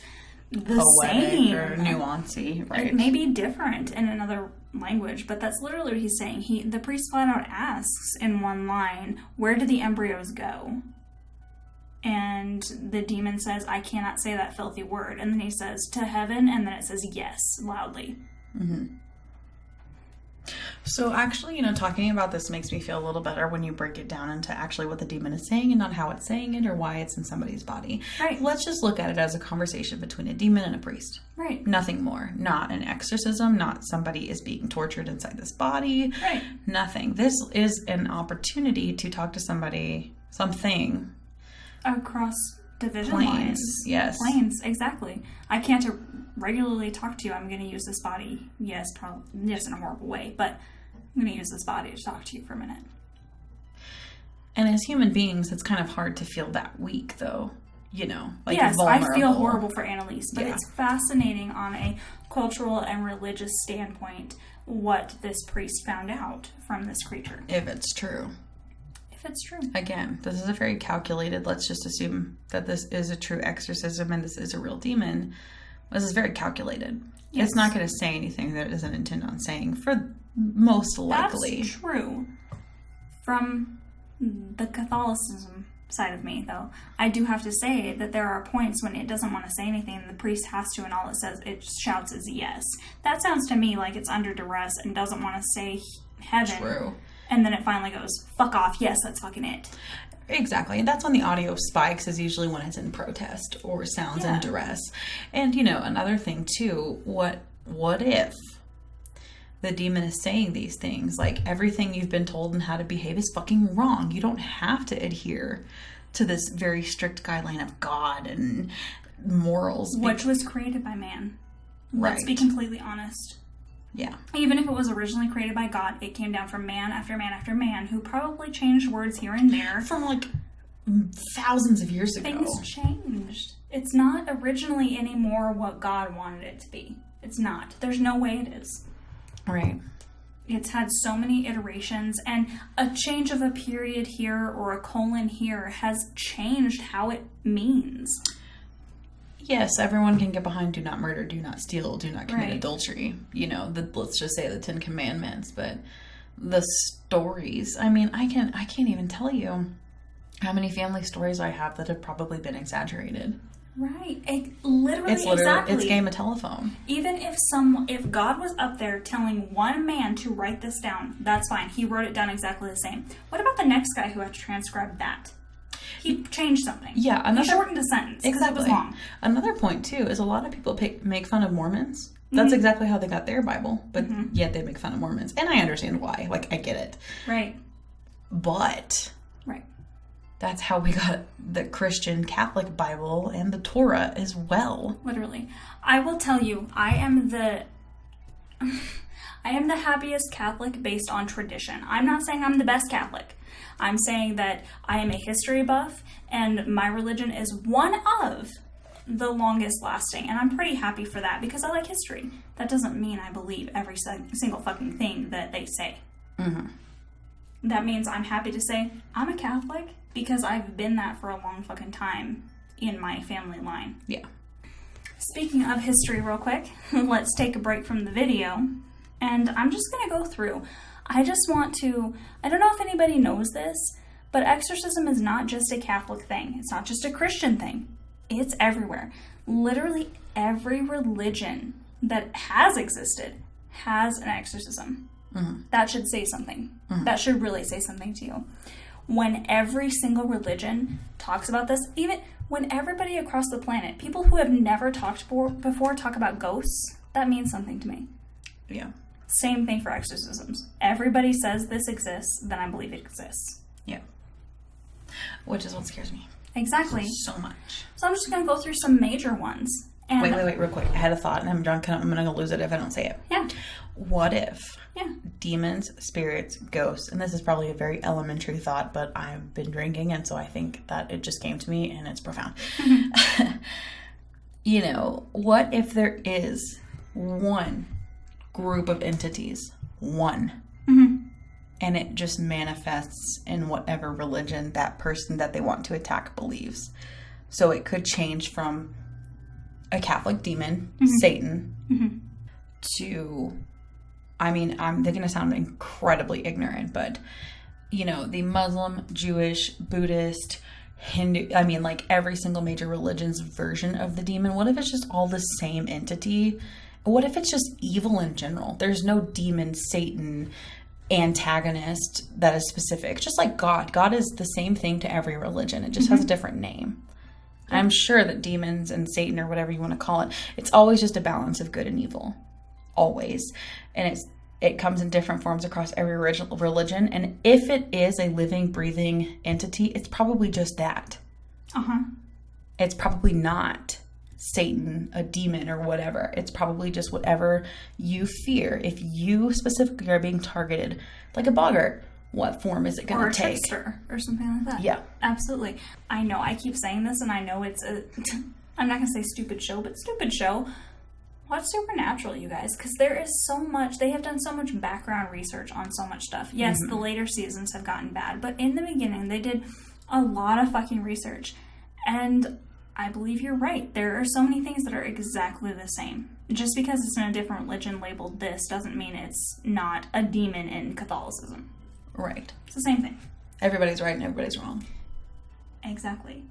the Poetic same. or nuancy, right? It may be different in another language, but that's literally what he's saying. The priest flat out asks in one line, where did the embryos go? And the demon says, I cannot say that filthy word. And then he says, to heaven, and then it says yes, loudly. Mm-hmm. So actually, talking about this makes me feel a little better when you break it down into actually what the demon is saying and not how it's saying it or why it's in somebody's body. Right. Let's just look at it as a conversation between a demon and a priest. Right. Nothing more. Not an exorcism, not somebody is being tortured inside this body. Right. Nothing. This is an opportunity to talk to something Across division planes. lines. Yes. Planes, exactly. I can't regularly talk to you. I'm going to use this body. Yes, yes, in a horrible way, but I'm going to use this body to talk to you for a minute. And as human beings, it's kind of hard to feel that weak, though. Like yes, vulnerable. I feel horrible for Annalise, but Yeah. it's fascinating on a cultural and religious standpoint what this priest found out from this creature. If it's true. If it's true. Again, this is a very calculated, let's just assume that this is a true exorcism and this is a real demon. This is very calculated. Yes. It's not going to say anything that it doesn't intend on saying, for most likely. That's true. From the Catholicism side of me, though, I do have to say that there are points when it doesn't want to say anything and the priest has to, and all it shouts is yes. That sounds to me like it's under duress and doesn't want to say heaven. True. And then it finally goes, fuck off, yes, that's fucking it. Exactly. And that's when the audio spikes, is usually when it's in protest or sounds in duress. And, another thing too, what if the demon is saying these things? Like, everything you've been told and how to behave is fucking wrong. You don't have to adhere to this very strict guideline of God and morals. Which was created by man. Let's be completely honest. Yeah. Even if it was originally created by God, it came down from man after man after man who probably changed words here and there. From like thousands of years ago. Things changed. It's not originally anymore what God wanted it to be. It's not. There's no way it is. Right. It's had so many iterations, and a change of a period here or a colon here has changed how it means. Yes, everyone can get behind do not murder, do not steal, do not commit Right. adultery. Let's just say the 10 Commandments. But the stories, I mean, I can't even tell you how many family stories I have that have probably been exaggerated. Right. Exactly. It's game of telephone. Even if God was up there telling one man to write this down, that's fine. He wrote it down exactly the same. What about the next guy who had to transcribe that? He changed something. Yeah, he shortened a sentence because it was long. Another point too is a lot of people make fun of Mormons. That's exactly how they got their Bible, but yet they make fun of Mormons, and I understand why. Like, I get it. Right. But right. That's how we got the Christian Catholic Bible and the Torah as well. Literally. I will tell you, I am the happiest Catholic based on tradition. I'm not saying I'm the best Catholic. I'm saying that I am a history buff, and my religion is one of the longest lasting, and I'm pretty happy for that because I like history. That doesn't mean I believe every single fucking thing that they say. Mm-hmm. That means I'm happy to say I'm a Catholic because I've been that for a long fucking time in my family line. Yeah. Speaking of history real quick, let's take a break from the video, and I'm just going to go through. I don't know if anybody knows this, but exorcism is not just a Catholic thing. It's not just a Christian thing. It's everywhere. Literally every religion that has existed has an exorcism. Mm-hmm. That should say something. Mm-hmm. That should really say something to you. when every single religion talks about this, even when everybody across the planet, people who have never talked before talk about ghosts, that means something to me. Yeah. Same thing for exorcisms. Everybody says this exists, then I believe it exists. Yeah. Which is what scares me. Exactly. So much. So I'm just going to go through some major ones. And Wait, real quick. I had a thought, and I'm drunk, and I'm going to lose it if I don't say it. Yeah. What if Yeah. demons, spirits, ghosts, and this is probably a very elementary thought, but I've been drinking, and so I think that it just came to me, and it's profound. You know, what if there is one group of entities, one, and it just manifests in whatever religion that person that they want to attack believes? So it could change from a Catholic demon, Satan, to, I mean, they're going to sound incredibly ignorant, but, you know, the Muslim, Jewish, Buddhist, Hindu, I mean, like every single major religion's version of the demon. What if it's just all the same entity? What if it's just evil in general? There's no demon, Satan, antagonist that is specific. Just like God. God is the same thing to every religion. It just has a different name. I'm sure that demons and Satan, or whatever you want to call it, it's always just a balance of good and evil. Always. And it comes in different forms across every religion. And if it is a living, breathing entity, it's probably just that. It's probably not Satan, a demon, or whatever. It's probably just whatever you fear. If you specifically are being targeted, like a boggart, what form is it going to take? Or a trickster, or something like that. Yeah. Absolutely. I know I keep saying this, and I know it's I'm not going to say stupid show, but stupid show. Watch Supernatural, you guys, because there is so much. They have done so much background research on so much stuff. Yes, the later seasons have gotten bad, but in the beginning, they did a lot of fucking research. And I believe you're right. There are so many things that are exactly the same. Just because it's in a different religion labeled this doesn't mean it's not a demon in Catholicism. Right. It's the same thing. Everybody's right and everybody's wrong. Exactly.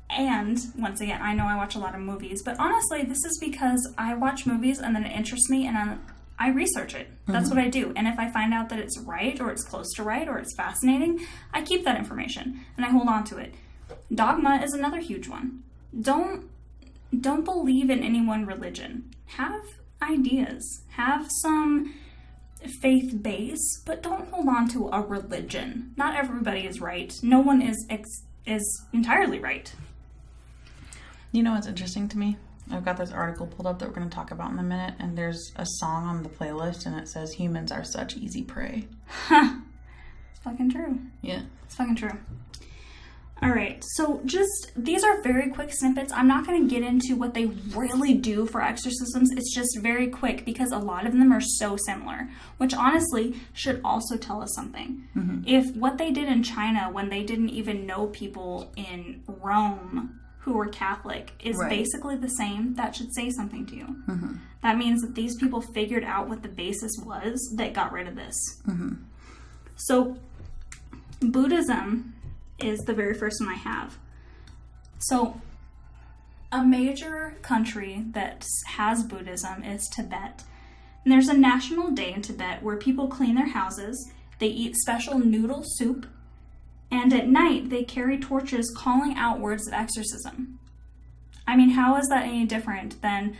And, once again, I know I watch a lot of movies, but honestly, this is because I watch movies and then it interests me and I research it. That's what I do. And if I find out that it's right or it's close to right or it's fascinating, I keep that information and I hold on to it. Dogma is another huge one. Don't believe in any one religion. Have ideas. Have some faith base, but don't hold on to a religion. Not everybody is right. No one is entirely right. You know what's interesting to me? I've got this article pulled up that we're going to talk about in a minute, and there's a song on the playlist, and it says, "Humans are such easy prey." It's fucking true. Yeah. It's fucking true. Alright, so these are very quick snippets. I'm not going to get into what they really do for exorcisms. It's just very quick because a lot of them are so similar, which honestly should also tell us something. If what they did in China when they didn't even know people in Rome who were Catholic is basically the same, that should say something to you. That means that these people figured out what the basis was that got rid of this. So, Buddhism is the very first one I have. So, a major country that has Buddhism is Tibet. And there's a national day in Tibet where people clean their houses, they eat special noodle soup, and at night they carry torches calling out words of exorcism. I mean, how is that any different than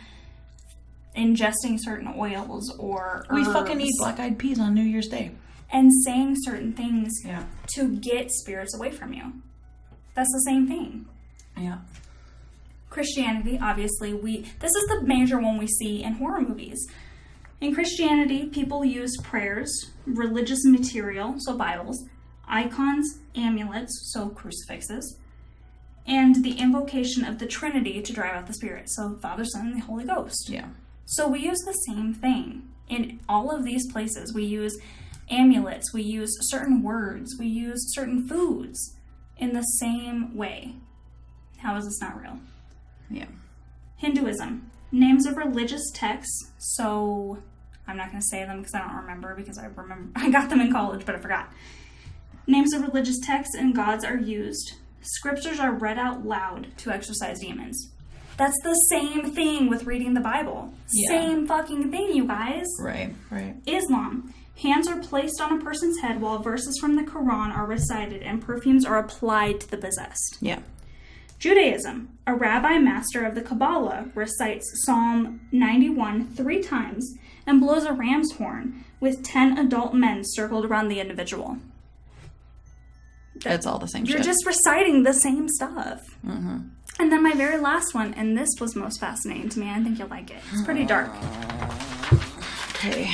ingesting certain oils or herbs? We fucking eat black-eyed peas on New Year's Day. And saying certain things to get spirits away from you. That's the same thing. Yeah. Christianity, obviously, this is the major one we see in horror movies. In Christianity, people use prayers, religious material, so Bibles, icons, amulets, so crucifixes, and the invocation of the Trinity to drive out the spirits, so Father, Son, and the Holy Ghost. Yeah. So we use the same thing. In all of these places, we use amulets, we use certain words, we use certain foods in the same way. How is this not real? Yeah. Hinduism. Names of religious texts. So I'm not going to say them because I don't remember, because I got them in college, but I forgot. Names of religious texts and gods are used. Scriptures are read out loud to exorcise demons. That's the same thing with reading the Bible. Yeah. Same fucking thing, you guys. Right. Islam. Hands are placed on a person's head while verses from the Quran are recited and perfumes are applied to the possessed. Yeah. Judaism. A rabbi master of the Kabbalah recites Psalm 91 3 times and blows a ram's horn with 10 adult men circled around the individual. It's all the same You're shit. just reciting the same stuff. Mm-hmm. And then my very last one, and this was most fascinating to me. I think you'll like it. It's pretty dark. Okay.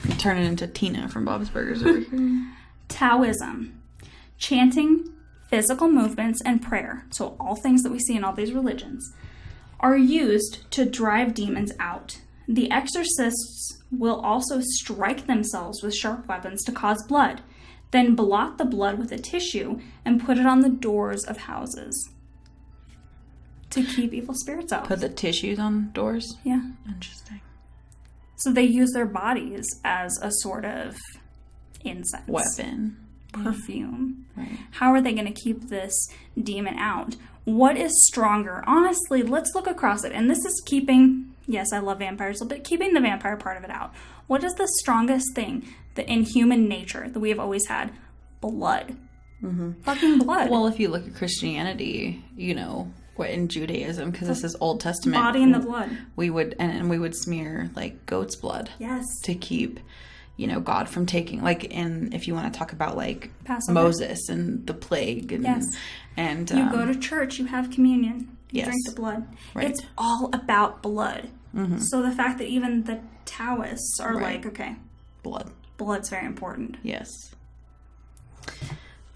I'm turning into Tina from Bob's Burgers over here. Taoism. Chanting, physical movements, and prayer, so all things that we see in all these religions, are used to drive demons out. The exorcists will also strike themselves with sharp weapons to cause blood, then blot the blood with a tissue and put it on the doors of houses to keep evil spirits out. Put the tissues on doors? Yeah. Interesting. So they use their bodies as a sort of incense. Weapon. Perfume. Right. How are they going to keep this demon out? What is stronger? Honestly, let's look across it. And this is keeping, yes, I love vampires, but keeping the vampire part of it out. What is the strongest thing that in human nature that we have always had? Blood. Mm-hmm. Fucking blood. Well, if you look at Christianity, you know, what in Judaism, because this is Old Testament. Body in the blood. We would, and we would smear like goat's blood. Yes. To keep, you know, God from taking, like, if you want to talk about like Passover. Moses and the plague, and Yes. And You go to church, you have communion, you Yes. drink the blood. Right. It's all about blood. Mm-hmm. So the fact that even the Taoists are Right. like, okay, blood. blood's very important. Yes.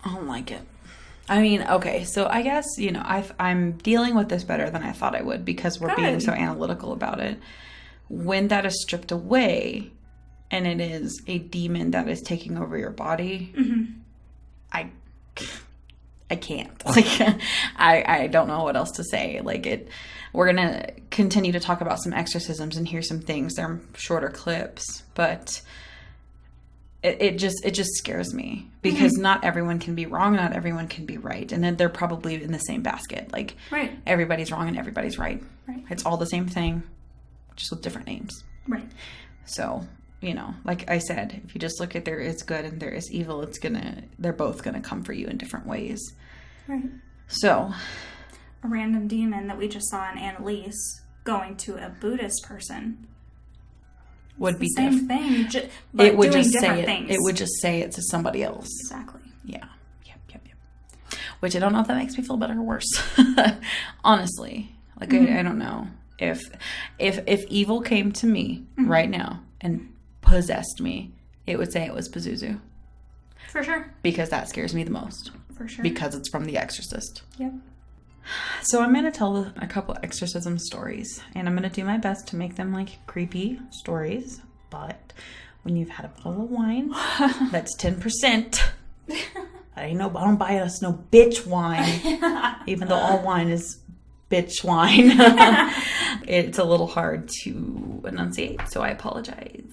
I don't like it. I mean, okay, so I guess, you know, I'm dealing with this better than I thought I would because we're being Good. so analytical about it. When that is stripped away and it is a demon that is taking over your body, I can't. Like, I don't know what else to say. Like, we're going to continue to talk about some exorcisms and hear some things. They're shorter clips, but it just scares me because not everyone can be wrong, not everyone can be right, and then they're probably in the same basket. Like, Right. everybody's wrong and everybody's right. Right. It's all the same thing, just with different names. Right. So, you know, like I said, if you just look at there is good and there is evil, they're both gonna come for you in different ways. Right. So, A random demon that we just saw in Annalise going to a Buddhist person. would be The same different. thing, but It would doing just say different it. things. It would just say it to somebody else. Exactly. Yeah. Yep. Which I don't know if that makes me feel better or worse. Honestly. Like, I don't know. If evil came to me right now and possessed me, it would say it was Pazuzu. For sure. Because that scares me the most. For sure. Because it's from The Exorcist. Yep. So I'm going to tell a couple exorcism stories. And I'm going to do my best to make them like creepy stories. But when you've had a bottle of wine, that's 10%. I don't buy us no bitch wine. Even though all wine is bitch wine. It's a little hard to enunciate. So I apologize.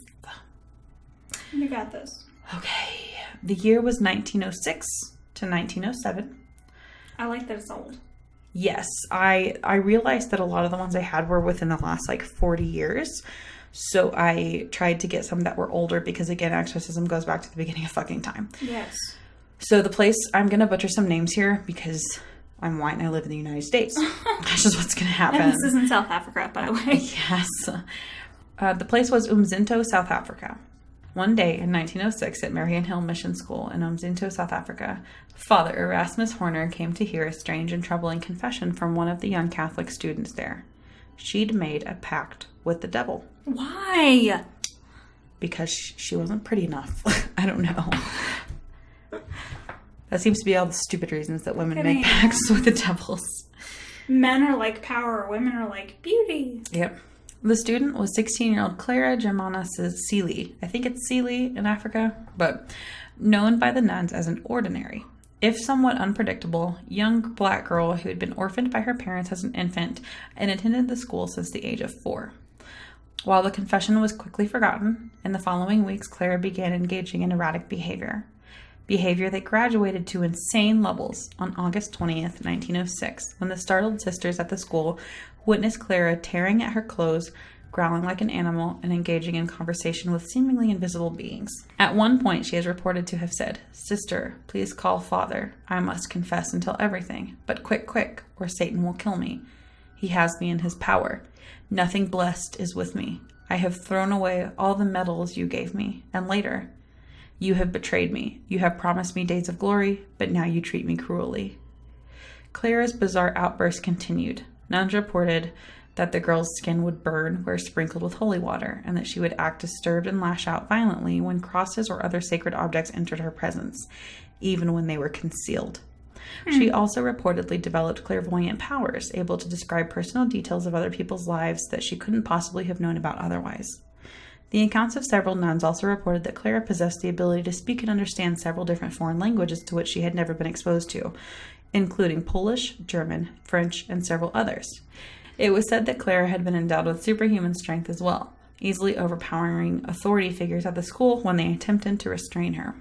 You got this. Okay. The year was 1906 to 1907. I like that it's old. Yes, I realized that a lot of the ones I had were within the last like 40 years. So I tried to get some that were older because, again, exorcism goes back to the beginning of fucking time. Yes. So the place, I'm going to butcher some names here because I'm white and I live in the United States. That's just what's going to happen. And this is in South Africa, by the way. Yes. The place was Umzinto, South Africa. One day in 1906 at Marion Hill Mission School in Umzinto, South Africa, Father Erasmus Horner came to hear a strange and troubling confession from one of the young Catholic students there. She'd made a pact with the devil. Why? Because she wasn't pretty enough. I don't know. That seems to be all the stupid reasons that women make pacts with the devils. Men are like power, women are like beauty. Yep. The student was 16-year-old Clara Germana Seeley. I think it's Seeley in Africa, but known by the nuns as an ordinary, if somewhat unpredictable, young black girl who had been orphaned by her parents as an infant and attended the school since the age of 4. While the confession was quickly forgotten, in the following weeks Clara began engaging in erratic behavior that graduated to insane levels on August 20th, 1906, when the startled sisters at the school witnessed Clara tearing at her clothes, growling like an animal, and engaging in conversation with seemingly invisible beings. At one point, she is reported to have said, "Sister, please call Father. I must confess and tell everything. But quick, quick, or Satan will kill me. He has me in his power. Nothing blessed is with me. I have thrown away all the medals you gave me." And later, "You have betrayed me. You have promised me days of glory, but now you treat me cruelly." Clara's bizarre outburst continued. Nuns reported that the girl's skin would burn where sprinkled with holy water, and that she would act disturbed and lash out violently when crosses or other sacred objects entered her presence, even when they were concealed. She also reportedly developed clairvoyant powers, able to describe personal details of other people's lives that she couldn't possibly have known about otherwise. The accounts of several nuns also reported that Clara possessed the ability to speak and understand several different foreign languages to which she had never been exposed to, including Polish, German, French, and several others. It was said that Clara had been endowed with superhuman strength as well, easily overpowering authority figures at the school when they attempted to restrain her.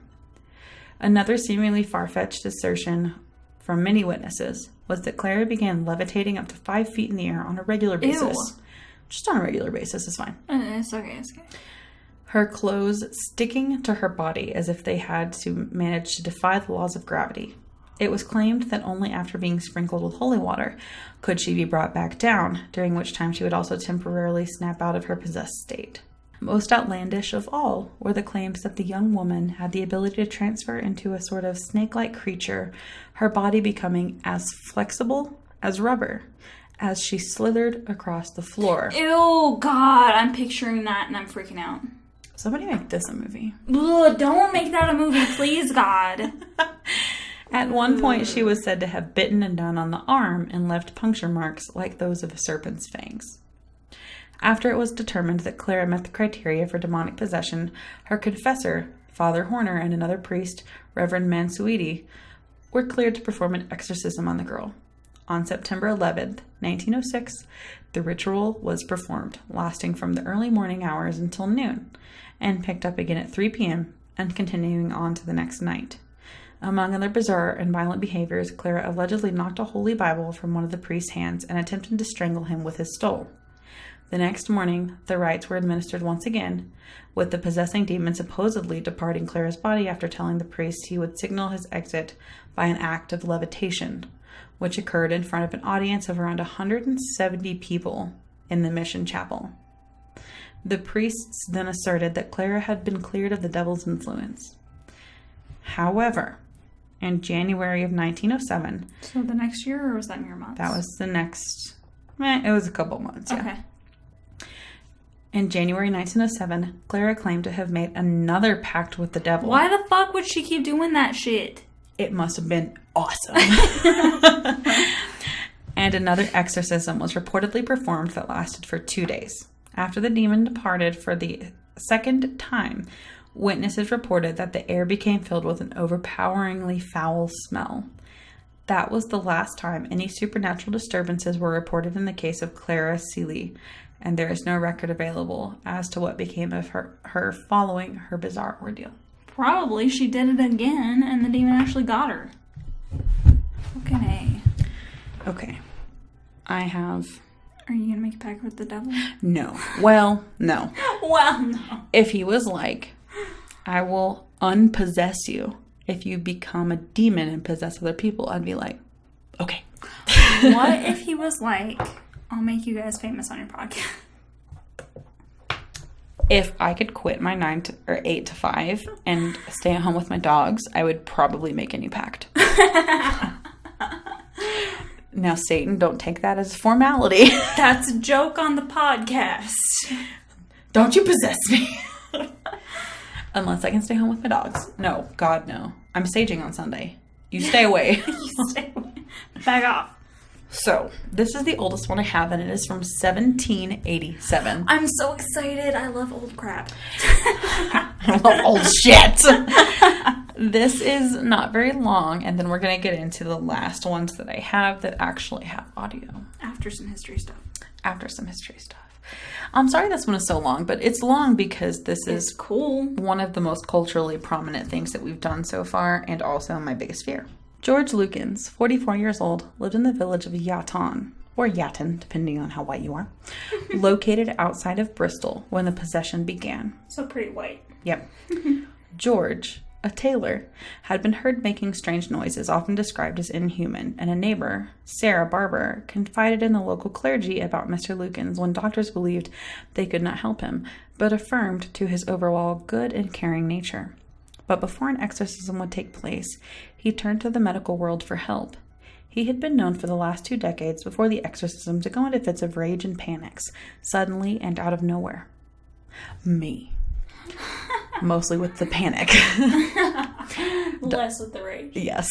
Another seemingly far-fetched assertion from many witnesses was that Clara began levitating up to 5 feet in the air on a regular basis. Ew. Just on a regular basis is fine. It's okay, it's okay. Her clothes sticking to her body as if they had to manage to defy the laws of gravity. It was claimed that only after being sprinkled with holy water could she be brought back down, during which time she would also temporarily snap out of her possessed state. Most outlandish of all were the claims that the young woman had the ability to transfer into a sort of snake-like creature, her body becoming as flexible as rubber as she slithered across the floor. Ew, God, I'm picturing that and I'm freaking out. Somebody make this a movie. Ugh, don't make that a movie, please, God. At one point, she was said to have bitten a nun on the arm and left puncture marks like those of a serpent's fangs. After it was determined that Clara met the criteria for demonic possession, her confessor, Father Horner, and another priest, Reverend Mansueti, were cleared to perform an exorcism on the girl. On September 11th, 1906, the ritual was performed, lasting from the early morning hours until noon, and picked up again at 3 p.m. and continuing on to the next night. Among other bizarre and violent behaviors, Clara allegedly knocked a holy Bible from one of the priest's hands and attempted to strangle him with his stole. The next morning, the rites were administered once again, with the possessing demon supposedly departing Clara's body after telling the priest he would signal his exit by an act of levitation, which occurred in front of an audience of around 170 people in the mission chapel. The priests then asserted that Clara had been cleared of the devil's influence. However, in January of 1907... So the next year, or was that mere months? That was the next... it was a couple months, yeah. Okay. In January 1907, Clara claimed to have made another pact with the devil. Why the fuck would she keep doing that shit? It must have been awesome. And another exorcism was reportedly performed that lasted for 2 days. After the demon departed for the second time, witnesses reported that the air became filled with an overpoweringly foul smell. That was the last time any supernatural disturbances were reported in the case of Clara Seeley, and there is no record available as to what became of her following her bizarre ordeal. Probably she did it again and the demon actually got her. Okay. Okay. I have... Are you going to make a pact with the devil? No. Well, no. Well, no. If he was like, I will unpossess you if you become a demon and possess other people, I'd be like, okay. What if he was like, I'll make you guys famous on your podcast? If I could quit my 8 to 5 and stay at home with my dogs, I would probably make a new pact. Now, Satan, don't take that as a formality. That's a joke on the podcast. Don't you possess me. Unless I can stay home with my dogs. No, God, no. I'm staging on Sunday. You stay away. You stay away. Back off. So, this is the oldest one I have, and it is from 1787. I'm so excited. I love old crap. I love old shit. This is not very long, and then we're going to get into the last ones that I have that actually have audio. After some history stuff. I'm sorry this one is so long, but it's long because this It's is cool. one of the most culturally prominent things that we've done so far, and also my biggest fear. George Lukens, 44 years old, lived in the village of Yaton, or Yatton, depending on how white you are, located outside of Bristol when the possession began. So pretty white. Yep. George, a tailor, had been heard making strange noises, often described as inhuman, and a neighbor, Sarah Barber, confided in the local clergy about Mr. Lukens when doctors believed they could not help him, but affirmed to his overall good and caring nature. But before an exorcism would take place, he turned to the medical world for help. He had been known for the last 2 decades before the exorcism to go into fits of rage and panics, suddenly and out of nowhere. Me. Mostly with the panic. Less with the rage. Yes.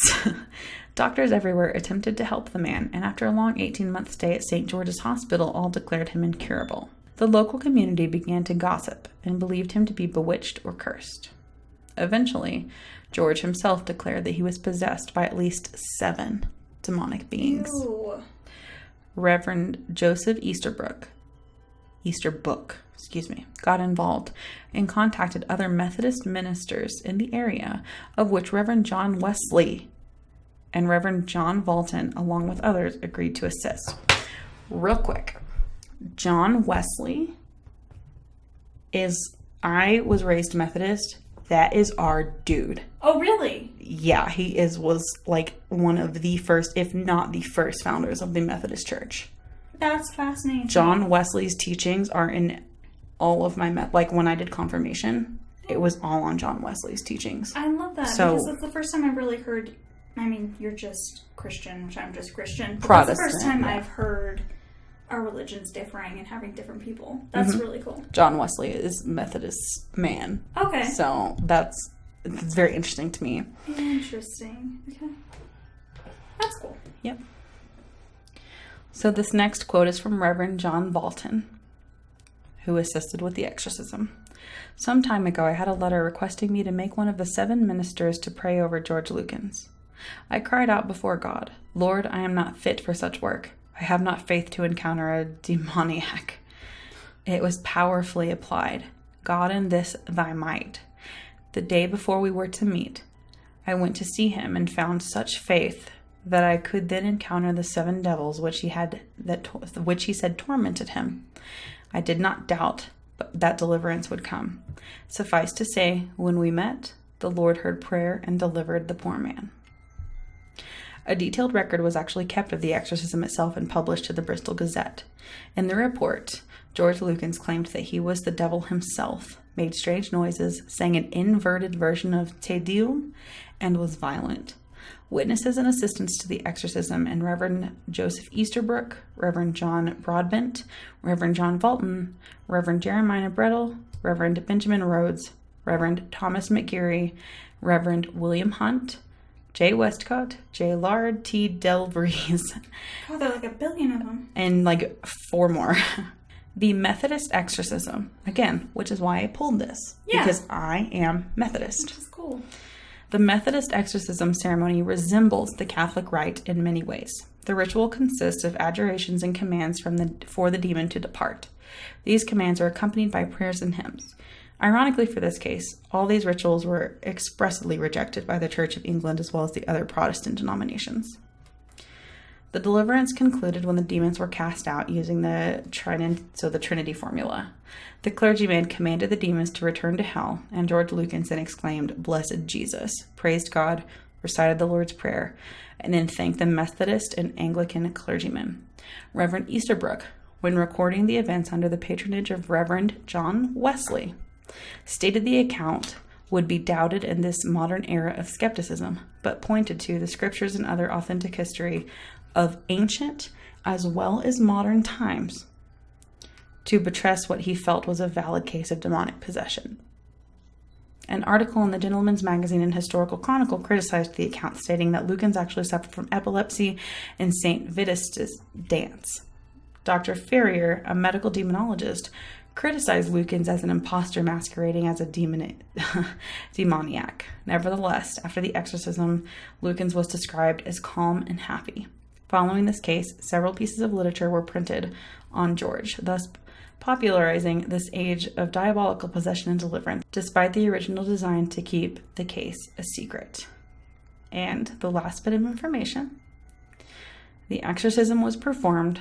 Doctors everywhere attempted to help the man, and after a long 18-month stay at St. George's Hospital, all declared him incurable. The local community began to gossip and believed him to be bewitched or cursed. Eventually, George himself declared that he was possessed by at least 7 demonic beings. Ew. Reverend Joseph Easterbrook, got involved and contacted other Methodist ministers in the area, of which Reverend John Wesley and Reverend John Valton, along with others, agreed to assist. Real quick, John Wesley I was raised Methodist. That is our dude. Oh, really? Yeah, was like one of the first, if not the first, founders of the Methodist Church. That's fascinating. John Wesley's teachings are in all of my, like when I did confirmation, it was all on John Wesley's teachings. I love that, So, because that's the first time I've really heard, I mean, you're just Christian, which I'm just Christian. But Protestant, that's the first time yeah. I've heard our religions differing and having different people. That's really cool. John Wesley is Methodist man. Okay. So it's very interesting to me. Interesting. Okay. That's cool. Yep. So this next quote is from Reverend John Valton, who assisted with the exorcism. Some time ago, I had a letter requesting me to make one of the 7 ministers to pray over George Lukens. I cried out before God, Lord, I am not fit for such work. I have not faith to encounter a demoniac. It was powerfully applied. God, in this thy might. The day before we were to meet, I went to see him and found such faith that I could then encounter the 7 devils which he said tormented him. I did not doubt that deliverance would come. Suffice to say, when we met, the Lord heard prayer and delivered the poor man. A detailed record was actually kept of the exorcism itself and published to the Bristol Gazette. In the report, George Lukens claimed that he was the devil himself, made strange noises, sang an inverted version of Te Deum, and was violent. Witnesses and assistants to the exorcism and Reverend Joseph Easterbrook, Reverend John Broadbent, Reverend John Valton, Reverend Jeremiah Brettle, Reverend Benjamin Rhodes, Reverend Thomas McGeary, Reverend William Hunt, J. Westcott, J. Lard, T. Delbreeze. Oh, there are like a billion of them. And like 4 more. The Methodist exorcism, again, which is why I pulled this. Yeah. Because I am Methodist. Which is cool. The Methodist exorcism ceremony resembles the Catholic rite in many ways. The ritual consists of adjurations and commands for the demon to depart. These commands are accompanied by prayers and hymns. Ironically, for this case, all these rituals were expressly rejected by the Church of England as well as the other Protestant denominations. The deliverance concluded when the demons were cast out using the Trinity formula. The clergyman commanded the demons to return to hell, and George Lukens then exclaimed, "Blessed Jesus," praised God, recited the Lord's Prayer, and then thanked the Methodist and Anglican clergymen. Reverend Easterbrook, when recording the events under the patronage of Reverend John Wesley, stated the account would be doubted in this modern era of skepticism, but pointed to the scriptures and other authentic history of ancient as well as modern times to buttress what he felt was a valid case of demonic possession. An article in the Gentleman's Magazine and Historical Chronicle criticized the account, stating that Lukens actually suffered from epilepsy and St. Vitus's dance. Dr. Ferrier, a medical demonologist, criticized Lukens as an impostor masquerading as a demoniac. Nevertheless, after the exorcism, Lukens was described as calm and happy. Following this case, several pieces of literature were printed on George, thus popularizing this age of diabolical possession and deliverance, despite the original design to keep the case a secret. And the last bit of information: the exorcism was performed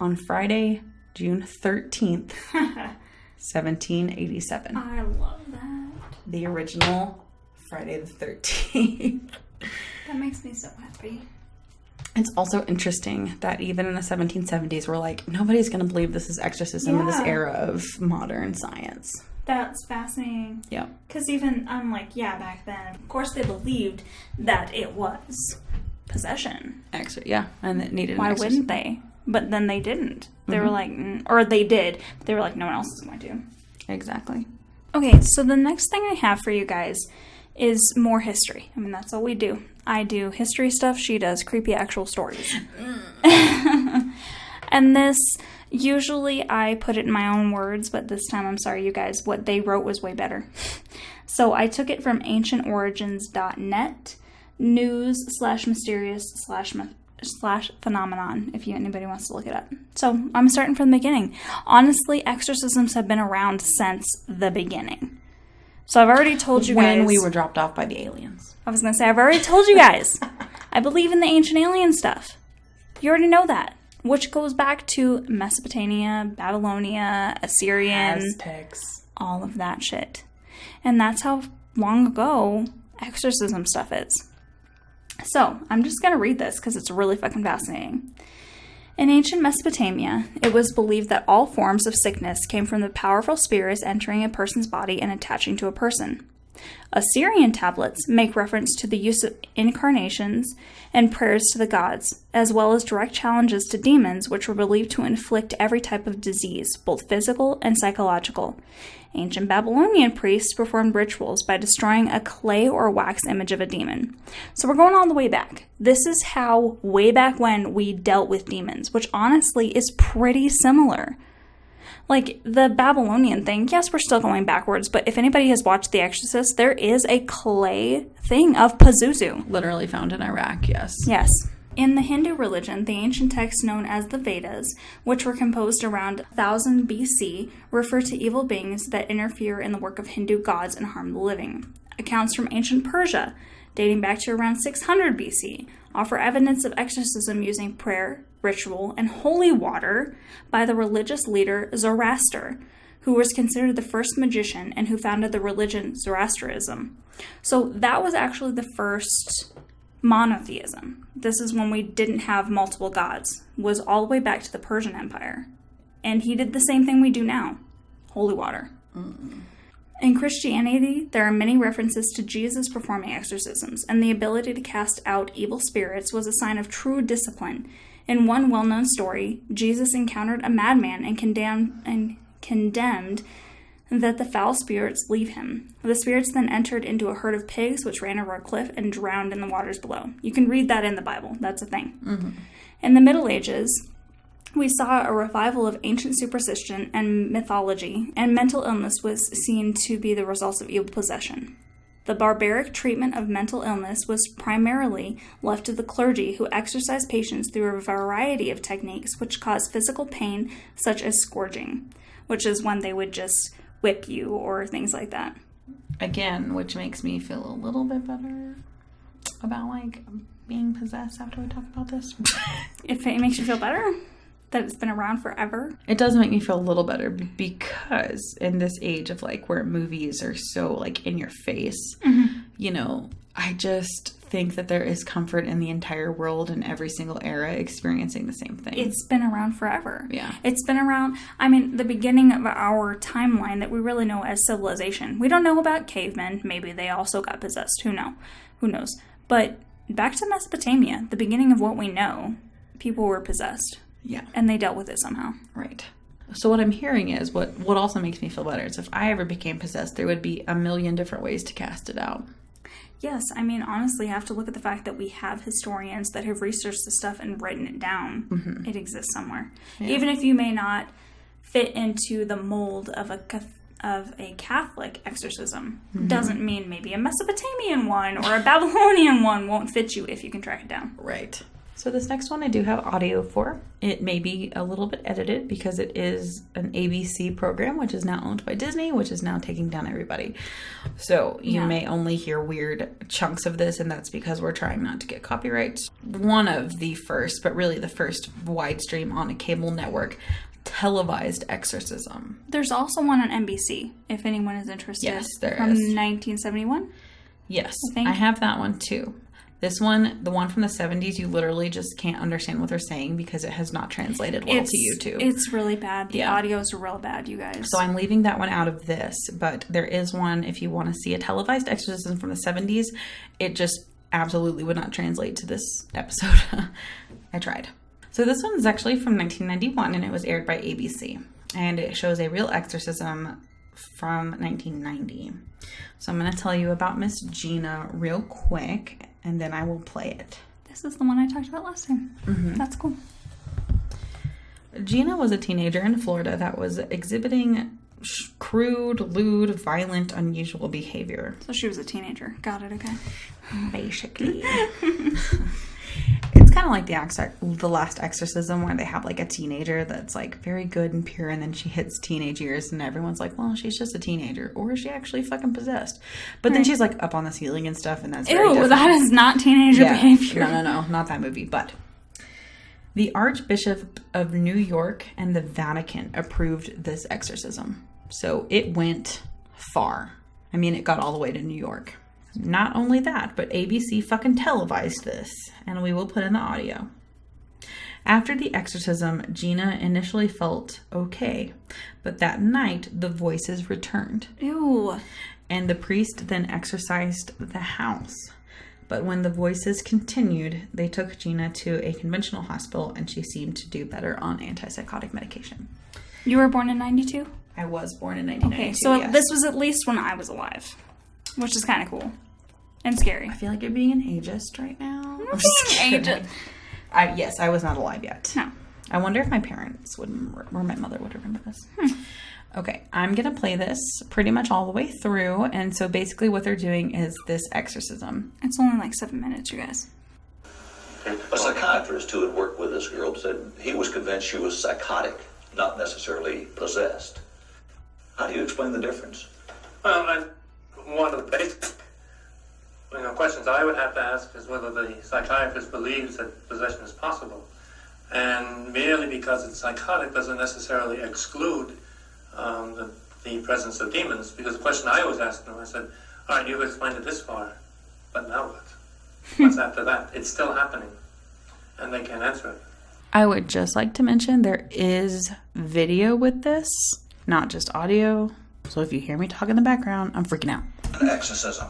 on Friday, June 13th, 1787. I love that. The original Friday the 13th. That makes me so happy. It's also interesting that even in the 1770s, we're like, nobody's going to believe this is exorcism in this era of modern science. That's fascinating. Yeah. Because even, I'm like, yeah, back then, of course they believed that it was possession. And it needed an Why exorcism. wouldn't they? But then they didn't. They were like, or they did. But they were like, no one else is going to. Exactly. Okay, so the next thing I have for you guys is more history. I mean, that's all we do. I do history stuff. She does creepy actual stories. And this, usually I put it in my own words, but this time, I'm sorry, you guys, what they wrote was way better. So I took it from ancientorigins.net, news/mysterious/phenomenon, if anybody wants to look it up. So I'm starting from the beginning. Honestly, exorcisms have been around since the beginning. So I've already told you guys. When we were dropped off by the aliens. I was going to say, I've already told you guys. I believe in the ancient alien stuff. You already know that. Which goes back to Mesopotamia, Babylonia, Assyrian. Aztecs. All of that shit. And that's how long ago exorcism stuff is. So, I'm just going to read this because it's really fucking fascinating. In ancient Mesopotamia, it was believed that all forms of sickness came from the powerful spirits entering a person's body and attaching to a person. Assyrian tablets make reference to the use of incarnations and prayers to the gods, as well as direct challenges to demons, which were believed to inflict every type of disease, both physical and psychological. Ancient Babylonian priests performed rituals by destroying a clay or wax image of a demon. So we're going all the way back. This is how, way back when, we dealt with demons, which honestly is pretty similar. Like, the Babylonian thing, yes, we're still going backwards, but if anybody has watched The Exorcist, there is a clay thing of Pazuzu. Literally found in Iraq, yes. Yes. In the Hindu religion, the ancient texts known as the Vedas, which were composed around 1000 BC, refer to evil beings that interfere in the work of Hindu gods and harm the living. Accounts from ancient Persia, dating back to around 600 BC, offer evidence of exorcism using prayer, ritual, and holy water by the religious leader Zoroaster, who was considered the first magician and who founded the religion Zoroastrianism. So that was actually the first monotheism. This is when we didn't have multiple gods. It was all the way back to the Persian Empire. And he did the same thing we do now. Holy water. In Christianity, there are many references to Jesus performing exorcisms, and the ability to cast out evil spirits was a sign of true discipline. In one well-known story, Jesus encountered a madman and condemned that the foul spirits leave him. The spirits then entered into a herd of pigs, which ran over a cliff and drowned in the waters below. You can read that in the Bible. That's a thing. Mm-hmm. In the Middle Ages, we saw a revival of ancient superstition and mythology, and mental illness was seen to be the result of evil possession. The barbaric treatment of mental illness was primarily left to the clergy, who exorcised patients through a variety of techniques which caused physical pain, such as scourging, which is when they would just whip you or things like that. Again, which makes me feel a little bit better about, like, being possessed after we talk about this. If it makes you feel better that it's been around forever. It does make me feel a little better because in this age of, like, where movies are so, like, in your face, you know, I just think that there is comfort in the entire world in every single era experiencing the same thing. It's been around forever. Yeah. It's been around, I mean, the beginning of our timeline that we really know as civilization. We don't know about cavemen. Maybe they also got possessed. Who knows? But back to Mesopotamia, the beginning of what we know, people were possessed. Yeah. And they dealt with it somehow. Right. So what I'm hearing is, what also makes me feel better is if I ever became possessed, there would be a million different ways to cast it out. Yes, I mean, honestly, you have to look at the fact that we have historians that have researched this stuff and written it down. Mm-hmm. It exists somewhere. Yeah. Even if you may not fit into the mold of a Catholic exorcism, doesn't mean maybe a Mesopotamian one or a Babylonian one won't fit you if you can track it down. Right. So this next one I do have audio for. It may be a little bit edited because it is an ABC program, which is now owned by Disney, which is now taking down everybody. So you may only hear weird chunks of this, and that's because we're trying not to get copyright. One of the first, but really the first wide stream on a cable network televised exorcism. There's also one on NBC, if anyone is interested. Yes, there from is. 1971. Yes, think. I have that one too. This one, the one from the 70s, you literally just can't understand what they're saying because it has not translated well to YouTube. It's really bad. The audio's real bad, you guys. So I'm leaving that one out of this, but there is one, if you want to see a televised exorcism from the 70s, it just absolutely would not translate to this episode. I tried. So this one is actually from 1991, and it was aired by ABC. And it shows a real exorcism from 1990. So I'm going to tell you about Miss Gina real quick, and then I will play it. This is the one I talked about last time. Mm-hmm. That's cool. Gina was a teenager in Florida that was exhibiting crude, lewd, violent, unusual behavior. So she was a teenager. Got it, okay. Basically. It's kind of like the last exorcism where they have like a teenager that's like very good and pure, and then she hits teenage years and everyone's like, well, she's just a teenager, or is she actually fucking possessed? But then she's like up on the ceiling and stuff, and that's very different. That is not teenager behavior. No, not that movie. But the Archbishop of New York and the Vatican approved this exorcism. So it went far. I mean, it got all the way to New York. Not only that, but ABC fucking televised this, and we will put in the audio. After the exorcism, Gina initially felt okay, but that night the voices returned. Ew. And the priest then exorcised the house. But when the voices continued, they took Gina to a conventional hospital, and she seemed to do better on antipsychotic medication. You were born in 92? I was born in 1992. Okay, so this was at least when I was alive, which is kind of cool. And scary. I feel like you're being an ageist right now. I'm just ageist. Yes, I was not alive yet. No. I wonder if my parents would, or my mother would remember this. Okay, I'm going to play this pretty much all the way through. And so basically what they're doing is this exorcism. It's only like 7 minutes, you guys. A psychiatrist who had worked with this girl said he was convinced she was psychotic, not necessarily possessed. How do you explain the difference? Well, one of the basic questions I would have to ask is whether the psychiatrist believes that possession is possible. And merely because it's psychotic doesn't necessarily exclude the presence of demons. Because the question I always asked them, I said, all right, you've explained it this far, but now what? What's after that? It's still happening. And they can't answer it. I would just like to mention there is video with this, not just audio. So if you hear me talk in the background, I'm freaking out. An exorcism.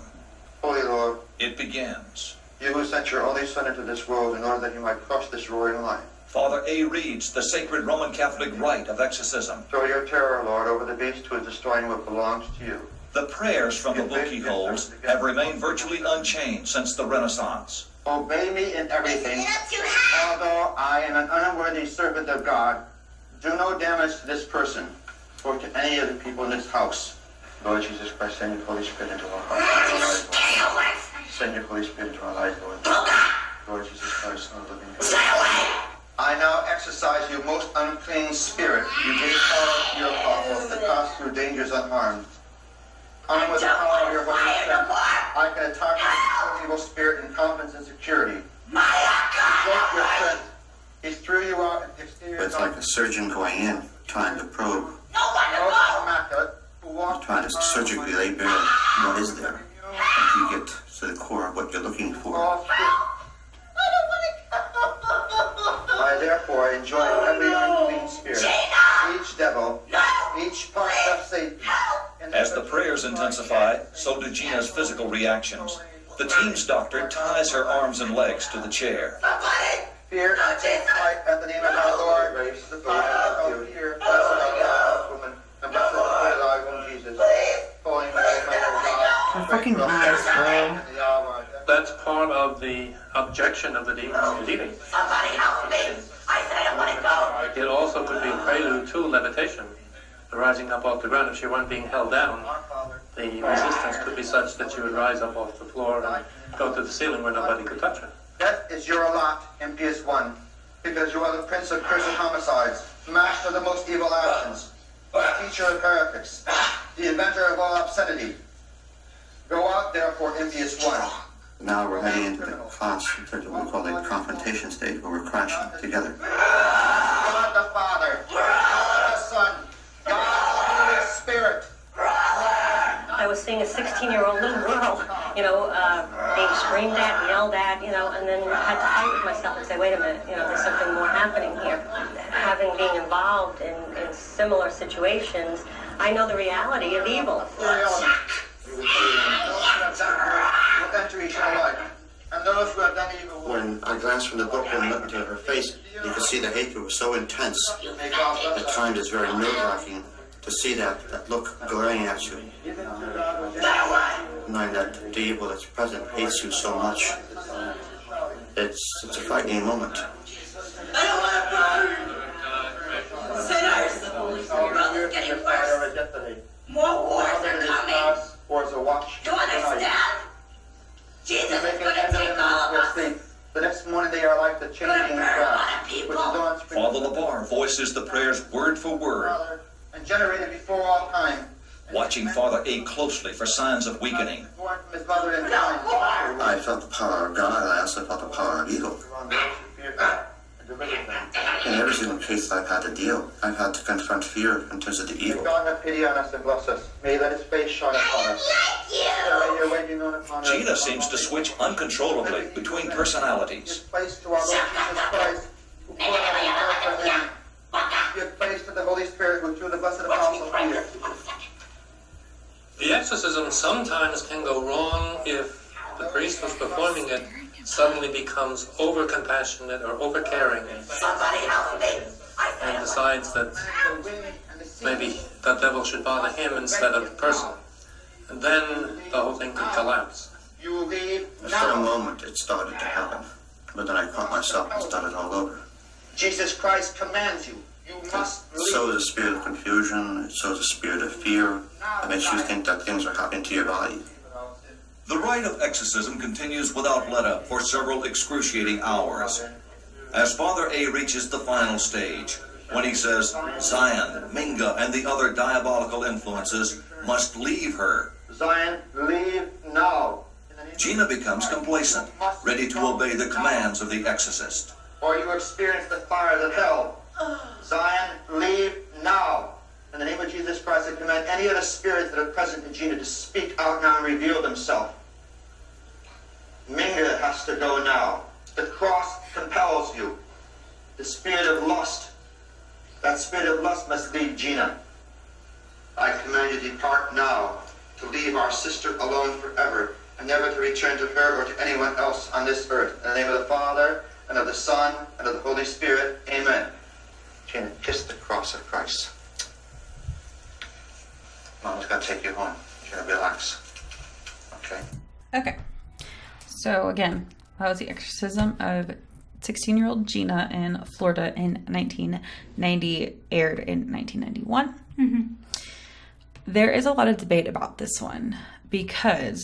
Holy Lord, It begins. you who sent your only Son into this world in order that he might crush this roaring lion. Father A. reads the sacred Roman Catholic rite of exorcism. Throw your terror, Lord, over the beast who is destroying what belongs to you. The prayers from the book he holds have remained virtually unchanged since the Renaissance. Obey me in everything. Although I am an unworthy servant of God, do no damage to this person or to any of the people in this house. Lord Jesus Christ, send your Holy Spirit into our hearts. Send your Holy Spirit into our lives, Lord. Lord Jesus Christ, Son of the living God. I now exorcise you, most unclean spirit. You gave power to your apostles to pass through dangers unharmed. Armed with the power of your Holy Spirit, I can attack this evil spirit in confidence and security. Cloak your strength. He threw you out and exterior. It's like a surgeon going in, trying to probe, trying to surgically lay bare what is there, and you get to the core of what you're looking for. I therefore enjoy every unclean spirit, each devil, each part of Satan. As the prayers intensify, so do Gina's physical reactions. The team's doctor ties her arms and legs to the chair. Fear and take flight at the name of our Lord. The fire of fear, blessed are woman, and blessed is the alive one Jesus. Holy Mary, Mother of God. Her fucking eyes, bro. That's part of the objection of the demons leaving. It also could be prelude to levitation, the rising up off the ground. If she weren't being held down, the resistance could be such that she would rise up off the floor and go to the ceiling where nobody could touch her. Death is is your lot, impious one, because you are the prince of cursed homicides, master of the most evil actions, teacher of heretics, the inventor of all obscenity. Go out, therefore, impious one. Now we're heading into the class, into what we call the confrontation stage, where we're crashing together. God the Father, God the Son, God the Holy Spirit. I was seeing a 16-year-old little girl, being screamed at, yelled at, and then had to fight with myself and say, wait a minute, there's something more happening here. Having been involved in similar situations, I know the reality of evil. Will enter eternal life, and those who have done evil will. When I glanced from the book and looked into her face, you could see the hatred was so intense. At times it's very nerve-wracking to see that look glaring at you. Knowing that the evil that's present hates you so much. It's a frightening moment. Sinners! Your brother's getting worse. More wars are coming. Do you understand? Jesus is going to take all of us. The next morning they are like the changing grass, which is on spring. Father LeBar voices the prayers word for word, And generated before all time. watching Father A closely for signs of weakening. Born from his mother in time. I felt the power of God, I also felt the power of evil. In every single case I've had to deal, I've had to confront fear in terms of the May evil. God have pity on us and bless us. May he let his face shine upon us. May your way be known upon us. Gina seems to switch uncontrollably between personalities. Give place to our Lord Jesus Christ, who poured out his blood for him. Give place to the Holy Spirit, who through the blessed apostle Peter. The exorcism sometimes can go wrong if the priest who's performing it suddenly becomes over-compassionate or over-caring and decides that maybe that devil should bother him instead of the person. And then the whole thing could collapse. You leave For a now. moment it started to happen, but then I caught myself and started all over. Jesus Christ commands you. You must leave. So is a spirit of confusion, so is a spirit of fear, that makes you think that things are happening to your body. The rite of exorcism continues without let-up for several excruciating hours. As Father A reaches the final stage, when he says Zion, Minga, and the other diabolical influences must leave her, Zion, leave now. Gina becomes complacent, ready to obey the commands of the exorcist. Or you experience the fires of hell. Zion, leave now. In the name of Jesus Christ, I command any of the spirits that are present in Gina to speak out now and reveal themselves. Minga has to go now. The cross compels you. The spirit of lust. That spirit of lust must leave Gina. I command you to depart now, to leave our sister alone forever, and never to return to her or to anyone else on this earth. In the name of the Father, and of the Son, and of the Holy Spirit. Amen. Gina, kiss the cross of Christ. Mom's got to take you home. You're going to relax. Okay? Okay. So again, that was the exorcism of 16-year-old Gina in Florida in 1990, aired in 1991. Mm-hmm. There is a lot of debate about this one because,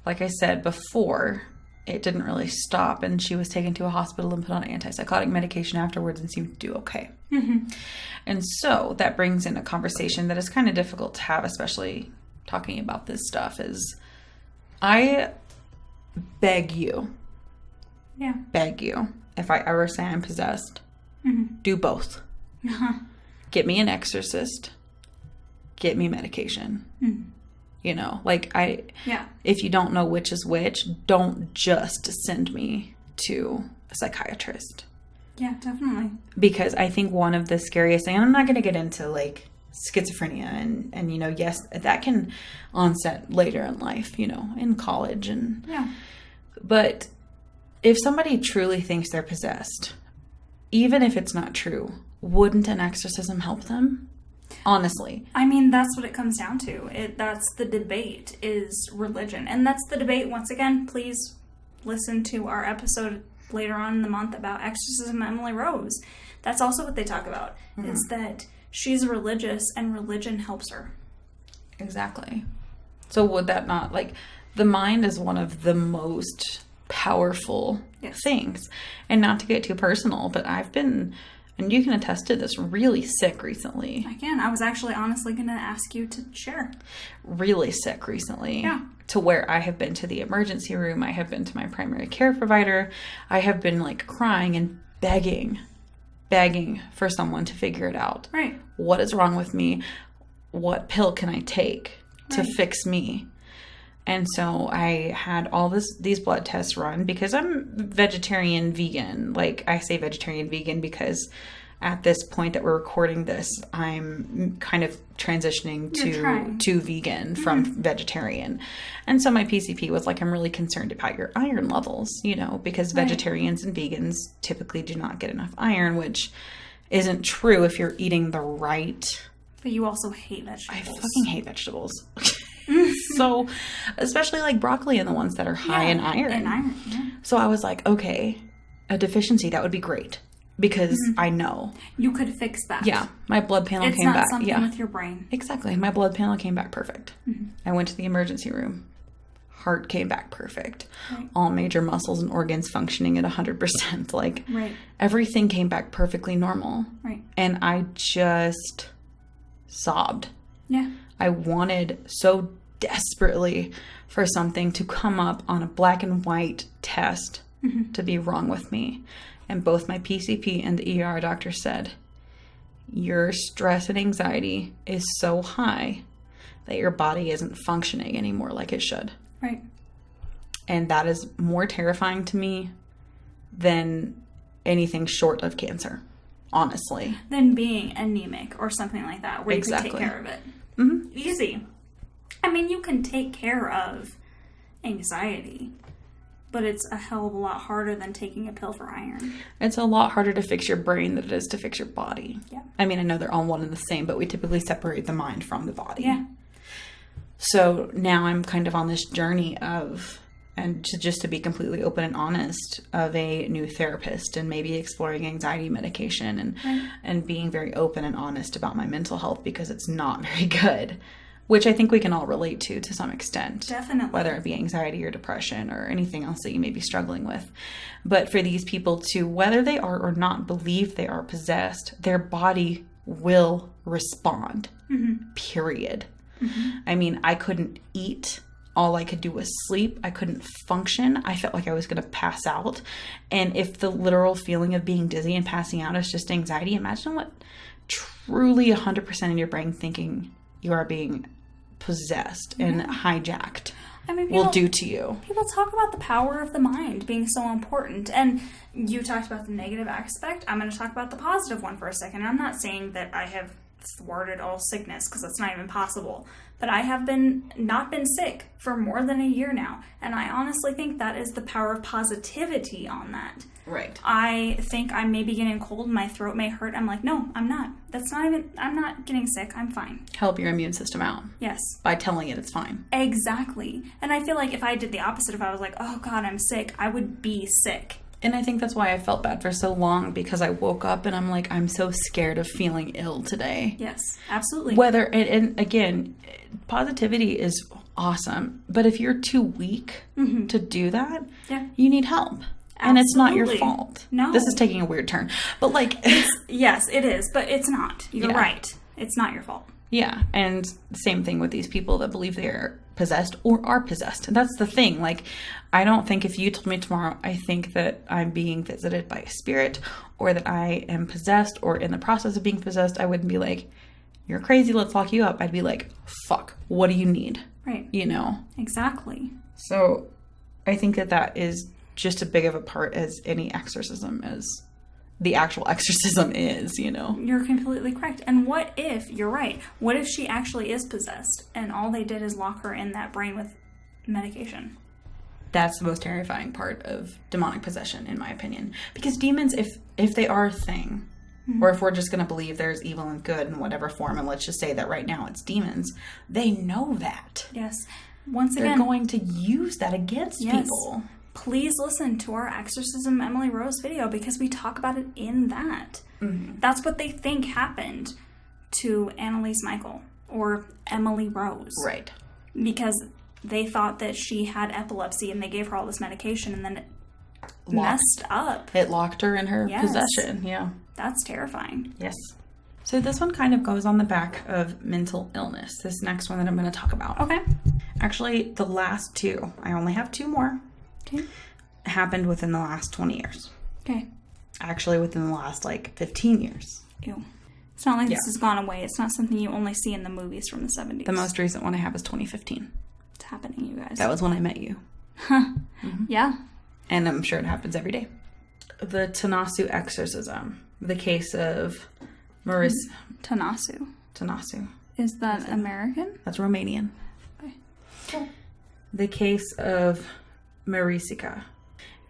like I said before, it didn't really stop, and she was taken to a hospital and put on antipsychotic medication afterwards and seemed to do okay. Mm-hmm. And so that brings in a conversation that is kind of difficult to have, especially talking about this stuff, is I beg you, if I ever say I'm possessed, do both. Get me an exorcist, get me medication. You know, like if you don't know which is which, don't just send me to a psychiatrist. Yeah, definitely. Because I think one of the scariest things, and I'm not going to get into like schizophrenia and, you know, yes, that can onset later in life, you know, in college and, but if somebody truly thinks they're possessed, even if it's not true, wouldn't an exorcism help them? Honestly. I mean, that's what it comes down to. That's the debate, is religion. And that's the debate, once again, please listen to our episode later on in the month about exorcism of Emily Rose. That's also what they talk about, is that she's religious and religion helps her. Exactly. So would that not, like, the mind is one of the most powerful Yes. things. And not to get too personal, but I've been, and you can attest to this, really sick recently. Again, I was actually honestly going to ask you to share. Really sick recently. Yeah. To where I have been to the emergency room. I have been to my primary care provider. I have been like crying and begging for someone to figure it out. Right. What is wrong with me? What pill can I take to Right. fix me? And so I had all these blood tests run because I'm vegetarian vegan. Like, I say vegetarian vegan because at this point that we're recording this, I'm kind of transitioning to vegan from vegetarian. And so my PCP was like, I'm really concerned about your iron levels, you know, because vegetarians and vegans typically do not get enough iron, which isn't true if you're eating the right. But you also hate vegetables. I fucking hate vegetables. So, especially like broccoli and the ones that are high in iron. And iron, yeah. So I was like, okay, a deficiency, that would be great. Because I know. You could fix that. Yeah. My blood panel It's came not back. something Yeah. with your brain. Exactly. My blood panel came back perfect. I went to the emergency room. Heart came back perfect. Right. All major muscles and organs functioning at 100%. Like, Right. everything came back perfectly normal. Right. And I just sobbed. Yeah. I wanted so desperately for something to come up on a black and white test to be wrong with me. And both my PCP and the ER doctor said, your stress and anxiety is so high that your body isn't functioning anymore like it should. Right. And that is more terrifying to me than anything short of cancer, honestly. Than being anemic or something like that, where you can take care of it. Mm-hmm. Easy. I mean, you can take care of anxiety, but it's a hell of a lot harder than taking a pill for iron. It's a lot harder to fix your brain than it is to fix your body. Yeah. I mean, I know they're all one and the same, but we typically separate the mind from the body. Yeah. So now I'm kind of on this journey of, and just to be completely open and honest, of a new therapist and maybe exploring anxiety medication and being very open and honest about my mental health because it's not very good, which I think we can all relate to some extent. Definitely. Whether it be anxiety or depression or anything else that you may be struggling with. But for these people to, whether they are or not believe they are possessed, their body will respond. Period. I mean, I couldn't eat. All I could do was sleep. I couldn't function. I felt like I was going to pass out. And if the literal feeling of being dizzy and passing out is just anxiety, imagine what truly 100% in your brain thinking you are being possessed and hijacked I mean, will do to you. People talk about the power of the mind being so important. And you talked about the negative aspect. I'm going to talk about the positive one for a second. I'm not saying that I have thwarted all sickness, because that's not even possible. But I have not been sick for more than a year now. And I honestly think that is the power of positivity on that. Right. I think I may be getting cold, my throat may hurt. I'm like, no, I'm not. I'm not getting sick. I'm fine. Help your immune system out. Yes. By telling it it's fine. Exactly. And I feel like if I did the opposite, if I was like, oh God, I'm sick, I would be sick. And I think that's why I felt bad for so long, because I woke up and I'm like, I'm so scared of feeling ill today. Yes, absolutely. Whether, and again, positivity is awesome, but if you're too weak to do that, you need help. And it's not your fault. No. This is taking a weird turn. But like... Yes, it is, but it's not. You're right. It's not your fault. Yeah, and same thing with these people that believe they're possessed or are possessed. And that's the thing. Like, I don't think if you told me tomorrow, I think that I'm being visited by a spirit or that I am possessed or in the process of being possessed, I wouldn't be like, you're crazy, let's lock you up. I'd be like, fuck, what do you need? Right. You know? Exactly. So I think that is just as big of a part as any exorcism as the actual exorcism is, you know? You're completely correct. And what if, you're right, what if she actually is possessed and all they did is lock her in that brain with medication? That's the most terrifying part of demonic possession, in my opinion. Because demons, if they are a thing, or if we're just going to believe there's evil and good in whatever form, and let's just say that right now it's demons, they know that. Yes. Once They're again, going to use that against people. Please listen to our Exorcism Emily Rose video, because we talk about it in that. That's what they think happened to Annalise Michael or Emily Rose. Right. Because they thought that she had epilepsy and they gave her all this medication and then it messed up. It locked her in her Yes. possession. Yeah. That's terrifying. Yes. So this one kind of goes on the back of mental illness. This next one that I'm going to talk about. Okay. Actually, the last two, I only have two more, Okay. happened within the last 20 years. Okay. Actually, within the last, 15 years. Ew. It's not like Yeah. this has gone away. It's not something you only see in the movies from the 70s. The most recent one I have is 2015. It's happening, you guys. That was when I met you. Yeah. And I'm sure it happens every day. The Tanasu exorcism. The case of Maris Tanasu. Tanasu. Is that American? That's Romanian. Okay. The case of Marisica.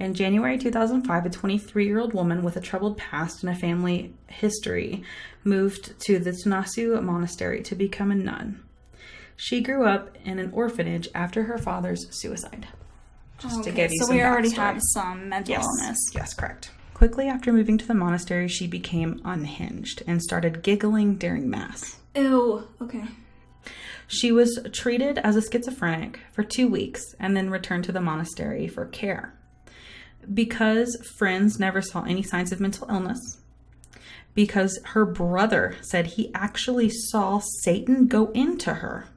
In January 2005, a 23-year-old woman with a troubled past and a family history moved to the Tanasu monastery to become a nun. She grew up in an orphanage after her father's suicide. Just to give you so some we already backstory. have some mental illness. Yes, correct. Quickly after moving to the monastery, she became unhinged and started giggling during Mass. Ew. Okay. She was treated as a schizophrenic for 2 weeks and then returned to the monastery for care. Because friends never saw any signs of mental illness, because her brother said he actually saw Satan go into her,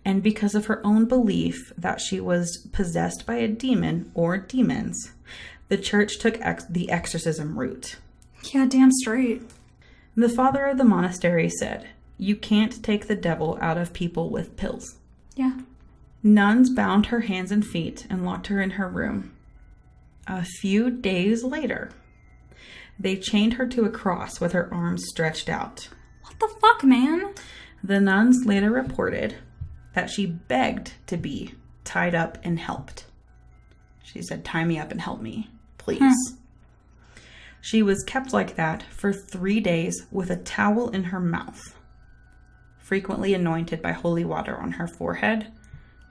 and because of her own belief that she was possessed by a demon or demons, the church took the exorcism route. Yeah, damn straight. The father of the monastery said, "You can't take the devil out of people with pills." Yeah. Nuns bound her hands and feet and locked her in her room. A few days later, they chained her to a cross with her arms stretched out. What the fuck, man? The nuns later reported that she begged to be tied up and helped. She said, "Tie me up and help me, please." She was kept like that for 3 days with a towel in her mouth, frequently anointed by holy water on her forehead,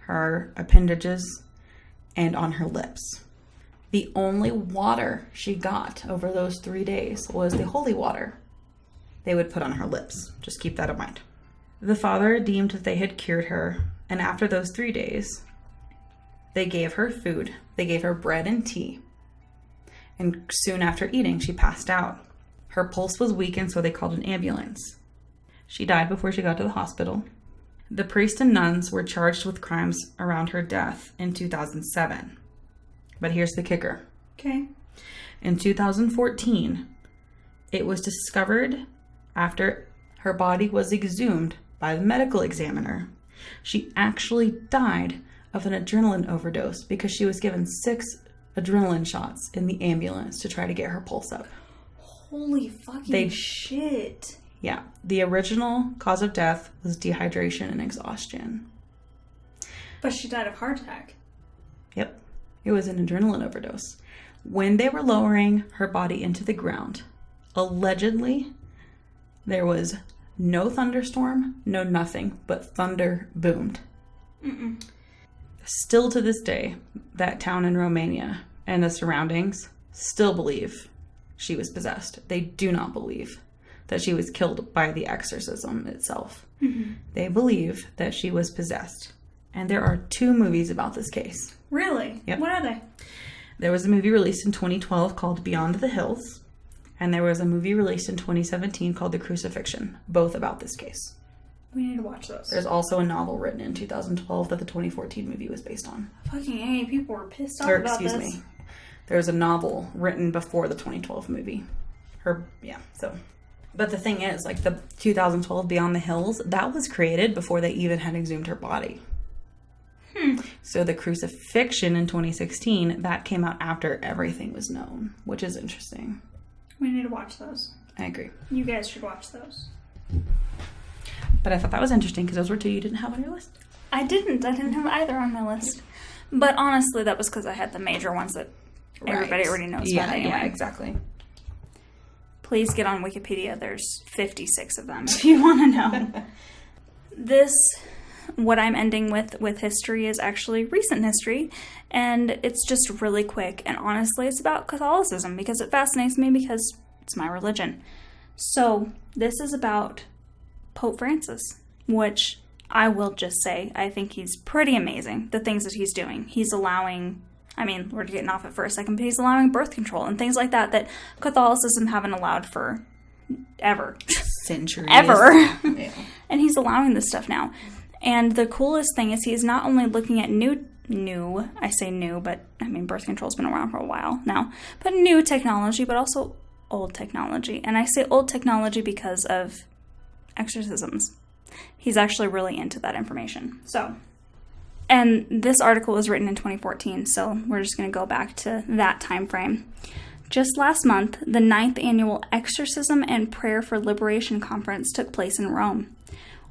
her appendages, and on her lips. The only water she got over those 3 days was the holy water they would put on her lips. Just keep that in mind. The father deemed that they had cured her, and after those 3 days, they gave her food. They gave her bread and tea. And soon after eating, she passed out. Her pulse was weakened, so they called an ambulance. She died before she got to the hospital. The priest and nuns were charged with crimes around her death in 2007. But here's the kicker. Okay. In 2014, it was discovered after her body was exhumed by the medical examiner. She actually died of an adrenaline overdose because she was given 6 adrenaline shots in the ambulance to try to get her pulse up. Holy fucking shit. Yeah. The original cause of death was dehydration and exhaustion. But she died of heart attack. Yep. It was an adrenaline overdose. When they were lowering her body into the ground, allegedly, there was no thunderstorm, no nothing, but thunder boomed. Mm-mm. Still to this day, that town in Romania and the surroundings still believe she was possessed. They do not believe that she was killed by the exorcism itself. Mm-hmm. They believe that she was possessed. And there are 2 movies about this case. Really? Yep. What are they? There was a movie released in 2012 called Beyond the Hills, and there was a movie released in 2017 called The Crucifixion, both about this case. We need to watch those. There's also a novel written in 2012 that the 2014 movie was based on. Fucking A, people were pissed off Or, about excuse this. me, there was a novel written before the 2012 movie. But the thing is, the 2012 Beyond the Hills, that was created before they even had exhumed her body. So the Crucifixion in 2016, that came out after everything was known, which is interesting. We need to watch those. I agree. You guys should watch those. But I thought that was interesting because those were 2 you didn't have on your list. I didn't have either on my list. But honestly, that was because I had the major ones that everybody already knows about anyway. Yeah, exactly. Please get on Wikipedia. There's 56 of them if you want to know. What I'm ending with history is actually recent history, and it's just really quick. And honestly, it's about Catholicism because it fascinates me because it's my religion. So this is about Pope Francis, which I will just say, I think he's pretty amazing, the things that he's doing. He's allowing, I mean, we're getting off it for a second, but he's allowing birth control and things like that Catholicism haven't allowed for ever. Centuries. Ever. Yeah. And he's allowing this stuff now. And the coolest thing is he's not only looking at new, I say new, but I mean, birth control's been around for a while now, but new technology, but also old technology. And I say old technology because of exorcisms. He's actually really into that information. So, and this article was written in 2014, so we're just going to go back to that time frame. Just last month, the 9th annual Exorcism and Prayer for Liberation Conference took place in Rome.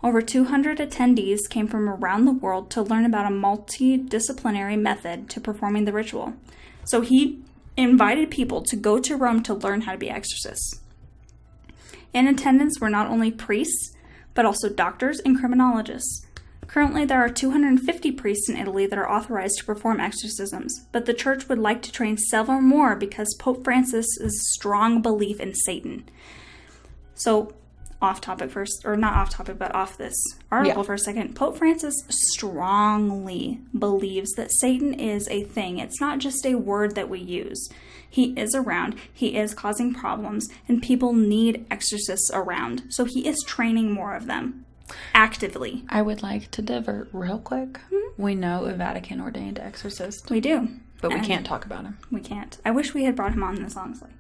Over 200 attendees came from around the world to learn about a multidisciplinary method to performing the ritual. So he invited people to go to Rome to learn how to be exorcists. In attendance were not only priests, but also doctors and criminologists. Currently, there are 250 priests in Italy that are authorized to perform exorcisms, but the church would like to train several more because Pope Francis's strong belief in Satan. So, off topic first, or not off topic, but off this article for a second. Pope Francis strongly believes that Satan is a thing. It's not just a word that we use. He is around, he is causing problems, and people need exorcists around. So he is training more of them. Actively. I would like to divert real quick. Mm-hmm. We know a Vatican ordained exorcist. We do. But we can't talk about him. We can't. I wish we had brought him on this, honestly.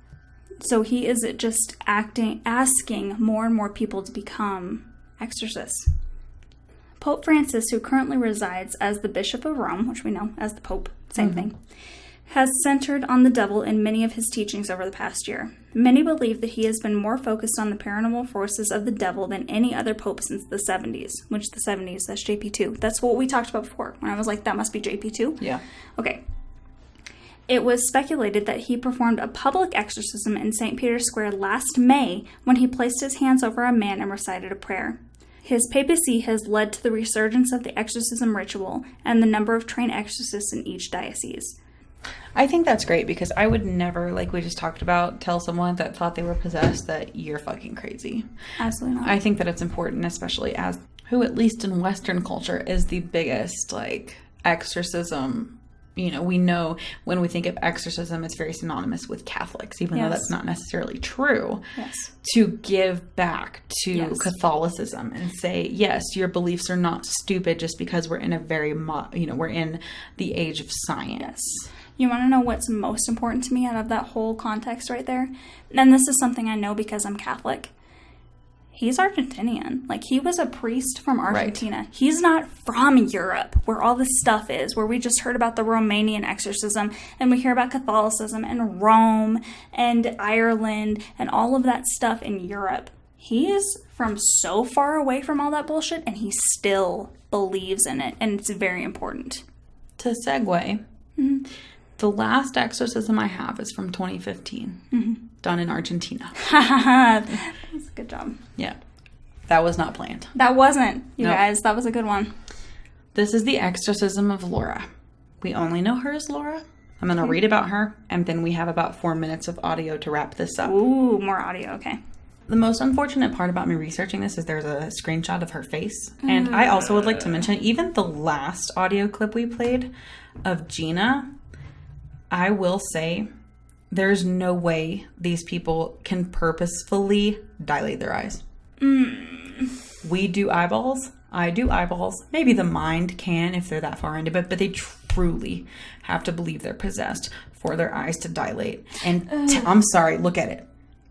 So he is just asking more and more people to become exorcists. Pope Francis, who currently resides as the Bishop of Rome, which we know as the Pope, same thing, has centered on the devil in many of his teachings over the past year. Many believe that he has been more focused on the paranormal forces of the devil than any other pope since the 70s, which the 70s, that's JP2. That's what we talked about before, when I was like, that must be JP2? Yeah. Okay. It was speculated that he performed a public exorcism in St. Peter's Square last May when he placed his hands over a man and recited a prayer. His papacy has led to the resurgence of the exorcism ritual and the number of trained exorcists in each diocese. I think that's great because I would never, like we just talked about, tell someone that thought they were possessed that you're fucking crazy. Absolutely not. I think that it's important, especially as who, at least in Western culture, is the biggest, like, exorcism. You know, we know when we think of exorcism, it's very synonymous with Catholics, even though that's not necessarily true. Yes. To give back to Catholicism and say, yes, your beliefs are not stupid just because we're in a very, we're in the age of science. Yes. You want to know what's most important to me out of that whole context right there? And this is something I know because I'm Catholic. He's Argentinian. Like, he was a priest from Argentina. Right. He's not from Europe, where all this stuff is, where we just heard about the Romanian exorcism, and we hear about Catholicism and Rome and Ireland and all of that stuff in Europe. He is from so far away from all that bullshit, and he still believes in it, and it's very important. To segue, the last exorcism I have is from 2015, done in Argentina. That's a good job. Yeah. That was not planned. That wasn't, you guys. That was a good one. This is the exorcism of Laura. We only know her as Laura. I'm going to read about her, and then we have about 4 minutes of audio to wrap this up. Ooh, more audio. Okay. The most unfortunate part about me researching this is there's a screenshot of her face. And I also would like to mention, even the last audio clip we played of Gina, I will say there's no way these people can purposefully dilate their eyes. We do eyeballs. I do eyeballs. Maybe the mind can if they're that far into it, but they truly have to believe they're possessed for their eyes to dilate. And I'm sorry, look at it.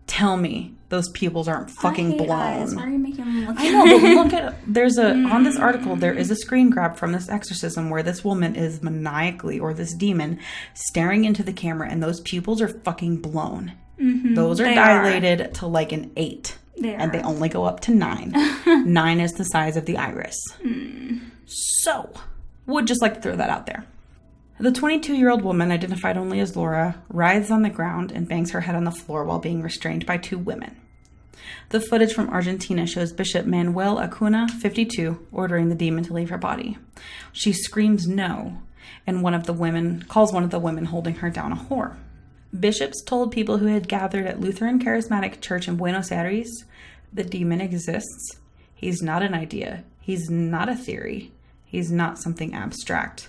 Tell me those pupils aren't fucking blown. Eyes. Why are you making them look? I know, but look at on this article there is a screen grab from this exorcism where this woman is maniacally, or this demon, staring into the camera, and those pupils are fucking blown. Those are dilated to like an 8. And they only go up to 9. 9 is the size of the iris. So, would just like to throw that out there. The 22-year-old woman, identified only as Laura, writhes on the ground and bangs her head on the floor while being restrained by 2 women. The footage from Argentina shows Bishop Manuel Acuna, 52, ordering the demon to leave her body. She screams no, and calls one of the women holding her down a whore. Bishops told people who had gathered at Lutheran Charismatic Church in Buenos Aires, the demon exists. He's not an idea. He's not a theory. He's not something abstract.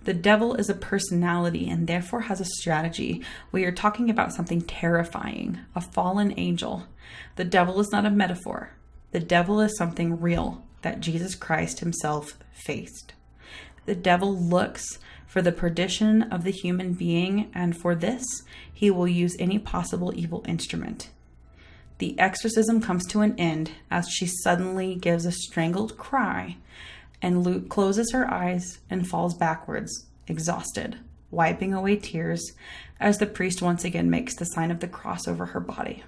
The devil is a personality and therefore has a strategy. We are talking about something terrifying, a fallen angel. The devil is not a metaphor. The devil is something real that Jesus Christ himself faced. The devil looks for the perdition of the human being, and for this, he will use any possible evil instrument. The exorcism comes to an end as she suddenly gives a strangled cry and closes her eyes and falls backwards, exhausted, wiping away tears as the priest once again makes the sign of the cross over her body.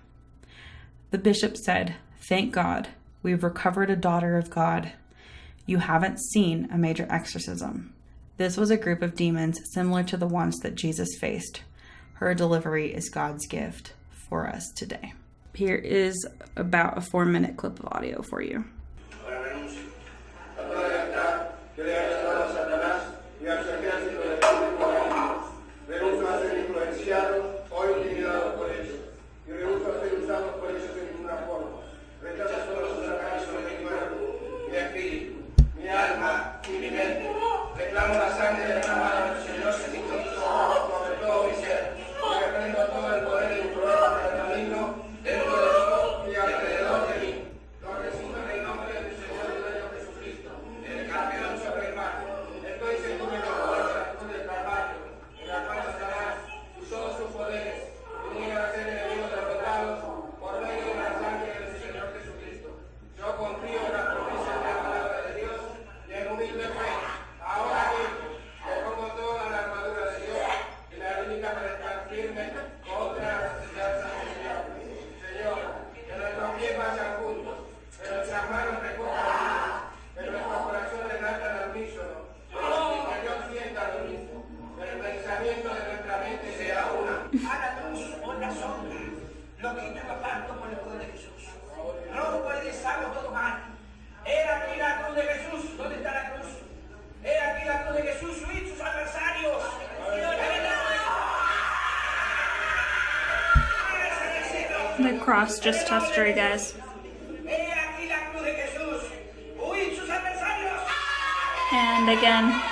The bishop said, "Thank God, we've recovered a daughter of God. You haven't seen a major exorcism." This was a group of demons similar to the ones that Jesus faced. Her delivery is God's gift for us today. Here is about a 4-minute clip of audio for you. The cross just touched her, guys. And again.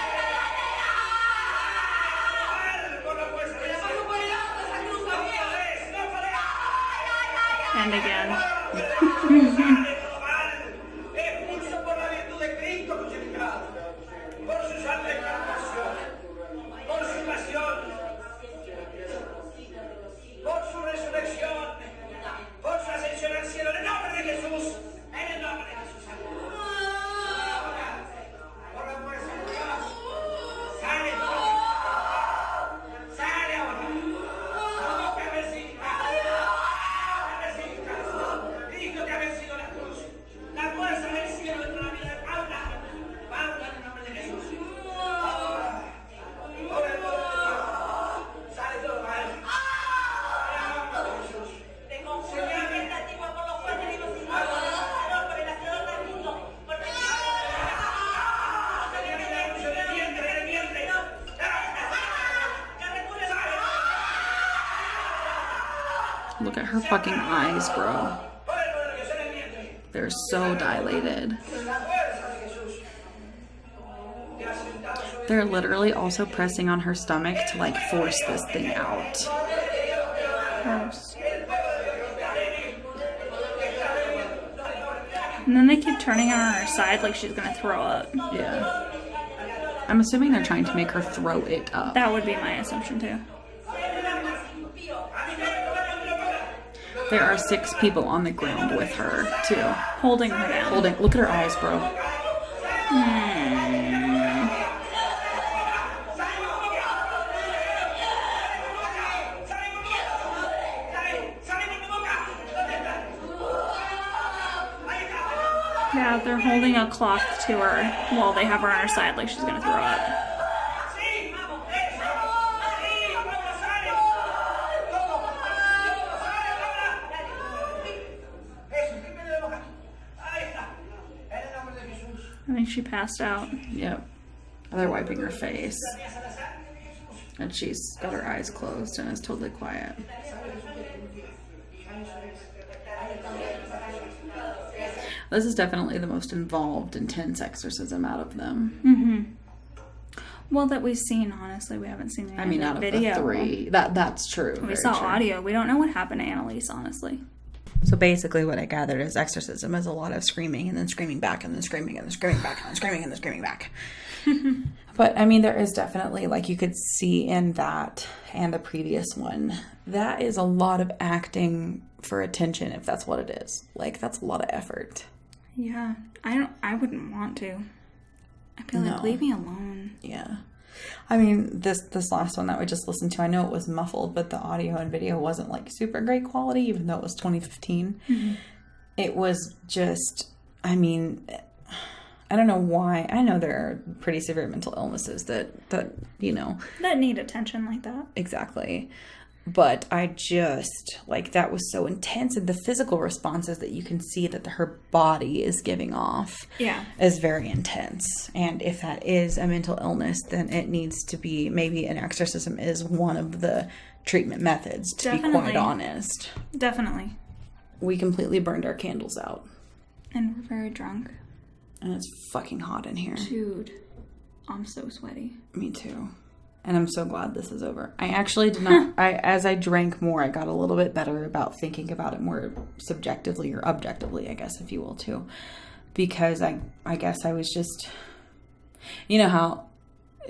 And again. Look at her fucking eyes, bro. They're so dilated. They're literally also pressing on her stomach to like force this thing out. Gross. And then they keep turning her on her side like she's gonna throw up. Yeah. I'm assuming they're trying to make her throw it up. That would be my assumption too. There are 6 people on the ground with her, too. Holding her down. Look at her eyes, bro. Yeah, they're holding a cloth to her while they have her on her side like she's gonna throw up. I think she passed out. Yep. They're wiping her face. And she's got her eyes closed and is totally quiet. This is definitely the most involved, intense exorcism out of them. Mm-hmm. Well, that we've seen, honestly, we haven't seen any out of video. the 3. That's true. We saw audio. We don't know what happened to Annalise, honestly. So basically what I gathered is exorcism is a lot of screaming and then screaming back and then screaming and then screaming back and then screaming and then screaming back. But, I mean, there is definitely, like, you could see in that and the previous one, that is a lot of acting for attention, if that's what it is. Like, that's a lot of effort. Yeah. I wouldn't want to. I feel like, leave me alone. Yeah. I mean, this last one that we just listened to, I know it was muffled, but the audio and video wasn't, like, super great quality, even though it was 2015. Mm-hmm. It was just, I mean, I don't know why. I know there are pretty severe mental illnesses that you know. That need attention like that. Exactly. But I just, like, that was so intense. And the physical responses that you can see that her body is giving off is very intense. And if that is a mental illness, then it needs to be, maybe an exorcism is one of the treatment methods, to be quite honest. Definitely. We completely burned our candles out. And we're very drunk. And it's fucking hot in here. Dude, I'm so sweaty. Me too. And I'm so glad this is over. I actually did not, as I drank more, I got a little bit better about thinking about it more subjectively or objectively, I guess, if you will, too. Because I guess I was just, you know how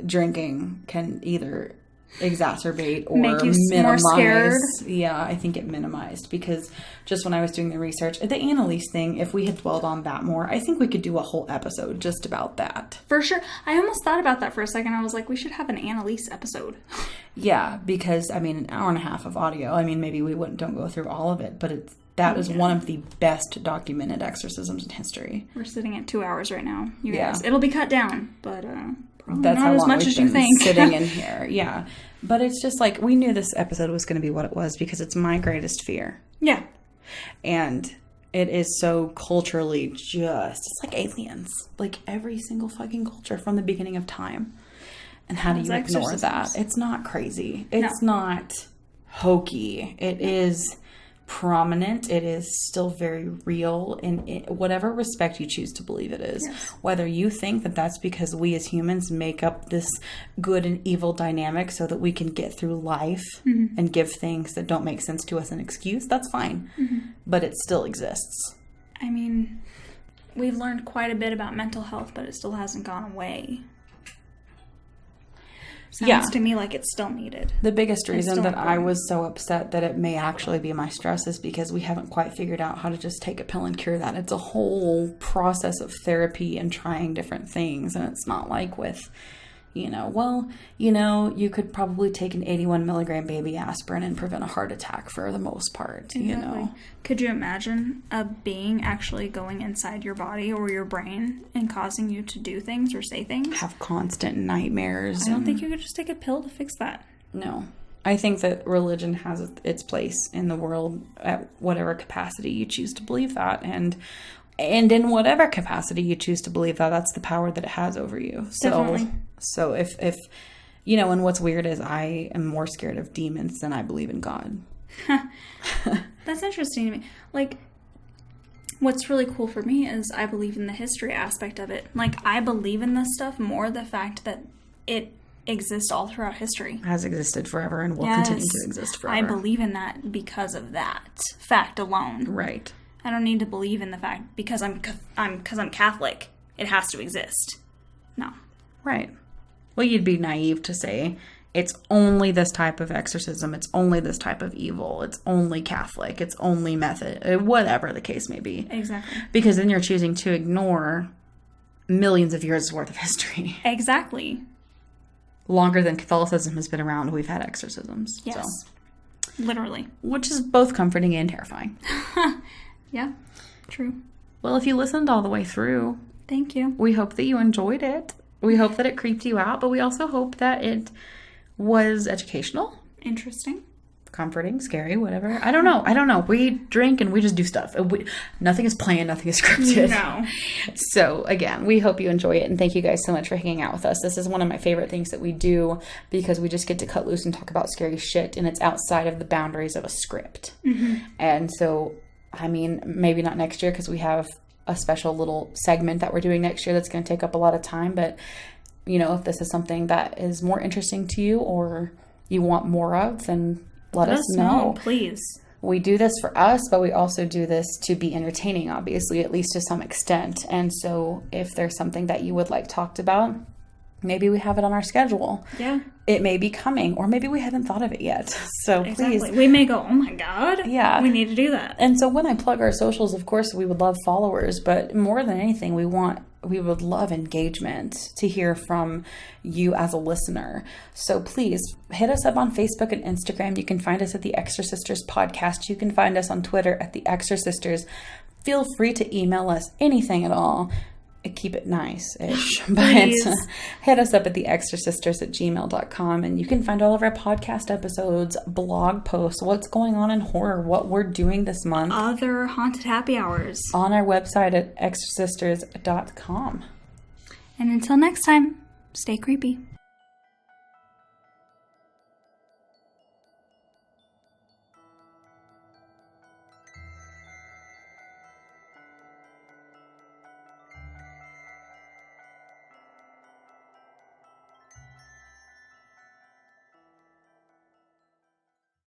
drinking can either exacerbate or make you minimize. More scared. Yeah, I think it minimized, because just when I was doing the research, the Annalise thing, if we had dwelled on that more, I think we could do a whole episode just about that. For sure. I almost thought about that for a second. I was like, we should have an Annalise episode. Yeah, because, I mean, an hour and a half of audio. I mean, maybe we don't go through all of it, but that is one of the best documented exorcisms in history. We're sitting at 2 hours right now, you guys. It'll be cut down, but that's not how as long much we've as you been think. sitting in here. Yeah, but it's just like, we knew this episode was going to be what it was because it's my greatest fear. Yeah, and it is so culturally it's like aliens, like every single fucking culture from the beginning of time. And how do you ignore that? It's not crazy. It's not hokey. It is prominent. It is still very real in whatever respect you choose to believe it is. Yes. Whether you think that that's because we as humans make up this good and evil dynamic so that we can get through life and give things that don't make sense to us an excuse, that's fine. But it still exists. I mean, we've learned quite a bit about mental health, but it still hasn't gone away. Sounds to me like it's still needed. The biggest reason that I was so upset that it may actually be my stress is because we haven't quite figured out how to just take a pill and cure that. It's a whole process of therapy and trying different things. And it's not like with, you could probably take an 81 milligram baby aspirin and prevent a heart attack for the most part, Exactly. Could you imagine a being actually going inside your body or your brain and causing you to do things or say things? Have constant nightmares. I don't think you could just take a pill to fix that. No. I think that religion has its place in the world at whatever capacity you choose to believe that. And in whatever capacity you choose to believe that, that's the power that it has over you. Definitely. So if and what's weird is I am more scared of demons than I believe in God. That's interesting to me. Like, what's really cool for me is I believe in the history aspect of it. Like, I believe in this stuff more the fact that it exists all throughout history. Has existed forever and will continue to exist forever. I believe in that because of that fact alone. Right. I don't need to believe in the fact because I'm Catholic. It has to exist. No. Right. Well, you'd be naive to say it's only this type of exorcism. It's only this type of evil. It's only Catholic. It's only method. Whatever the case may be. Exactly. Because then you're choosing to ignore millions of years worth of history. Exactly. Longer than Catholicism has been around, we've had exorcisms. Yes. So. Literally. Which is both comforting and terrifying. Yeah, true. Well, if you listened all the way through, thank you. We hope that you enjoyed it. We hope that it creeped you out, but we also hope that it was educational. Interesting. Comforting, scary, whatever. I don't know. We drink and we just do stuff. Nothing is planned. Nothing is scripted. No. So, again, we hope you enjoy it. And thank you guys so much for hanging out with us. This is one of my favorite things that we do because we just get to cut loose and talk about scary shit. And it's outside of the boundaries of a script. Mm-hmm. And so, I mean, maybe not next year because we have a special little segment that we're doing next year that's going to take up a lot of time. But, you know, if this is something that is more interesting to you or you want more of, then let us know. Please. We do this for us, but we also do this to be entertaining, obviously, at least to some extent. And so if there's something that you would like talked about, maybe we have it on our schedule. Yeah. It may be coming, or maybe we haven't thought of it yet. So Exactly. please. We may go, oh my God. Yeah. We need to do that. And so when I plug our socials, of course, we would love followers, but more than anything, we would love engagement, to hear from you as a listener. So please hit us up on Facebook and Instagram. You can find us at the Exorcisters Podcast. You can find us on Twitter at the Exorcisters. Feel free to email us anything at all. Keep it nice-ish, but hit us up at theexorcisters@gmail.com, and you can find all of our podcast episodes, blog posts, what's going on in horror, what we're doing this month, other haunted happy hours on our website at exorcisters.com. And until next time, stay creepy.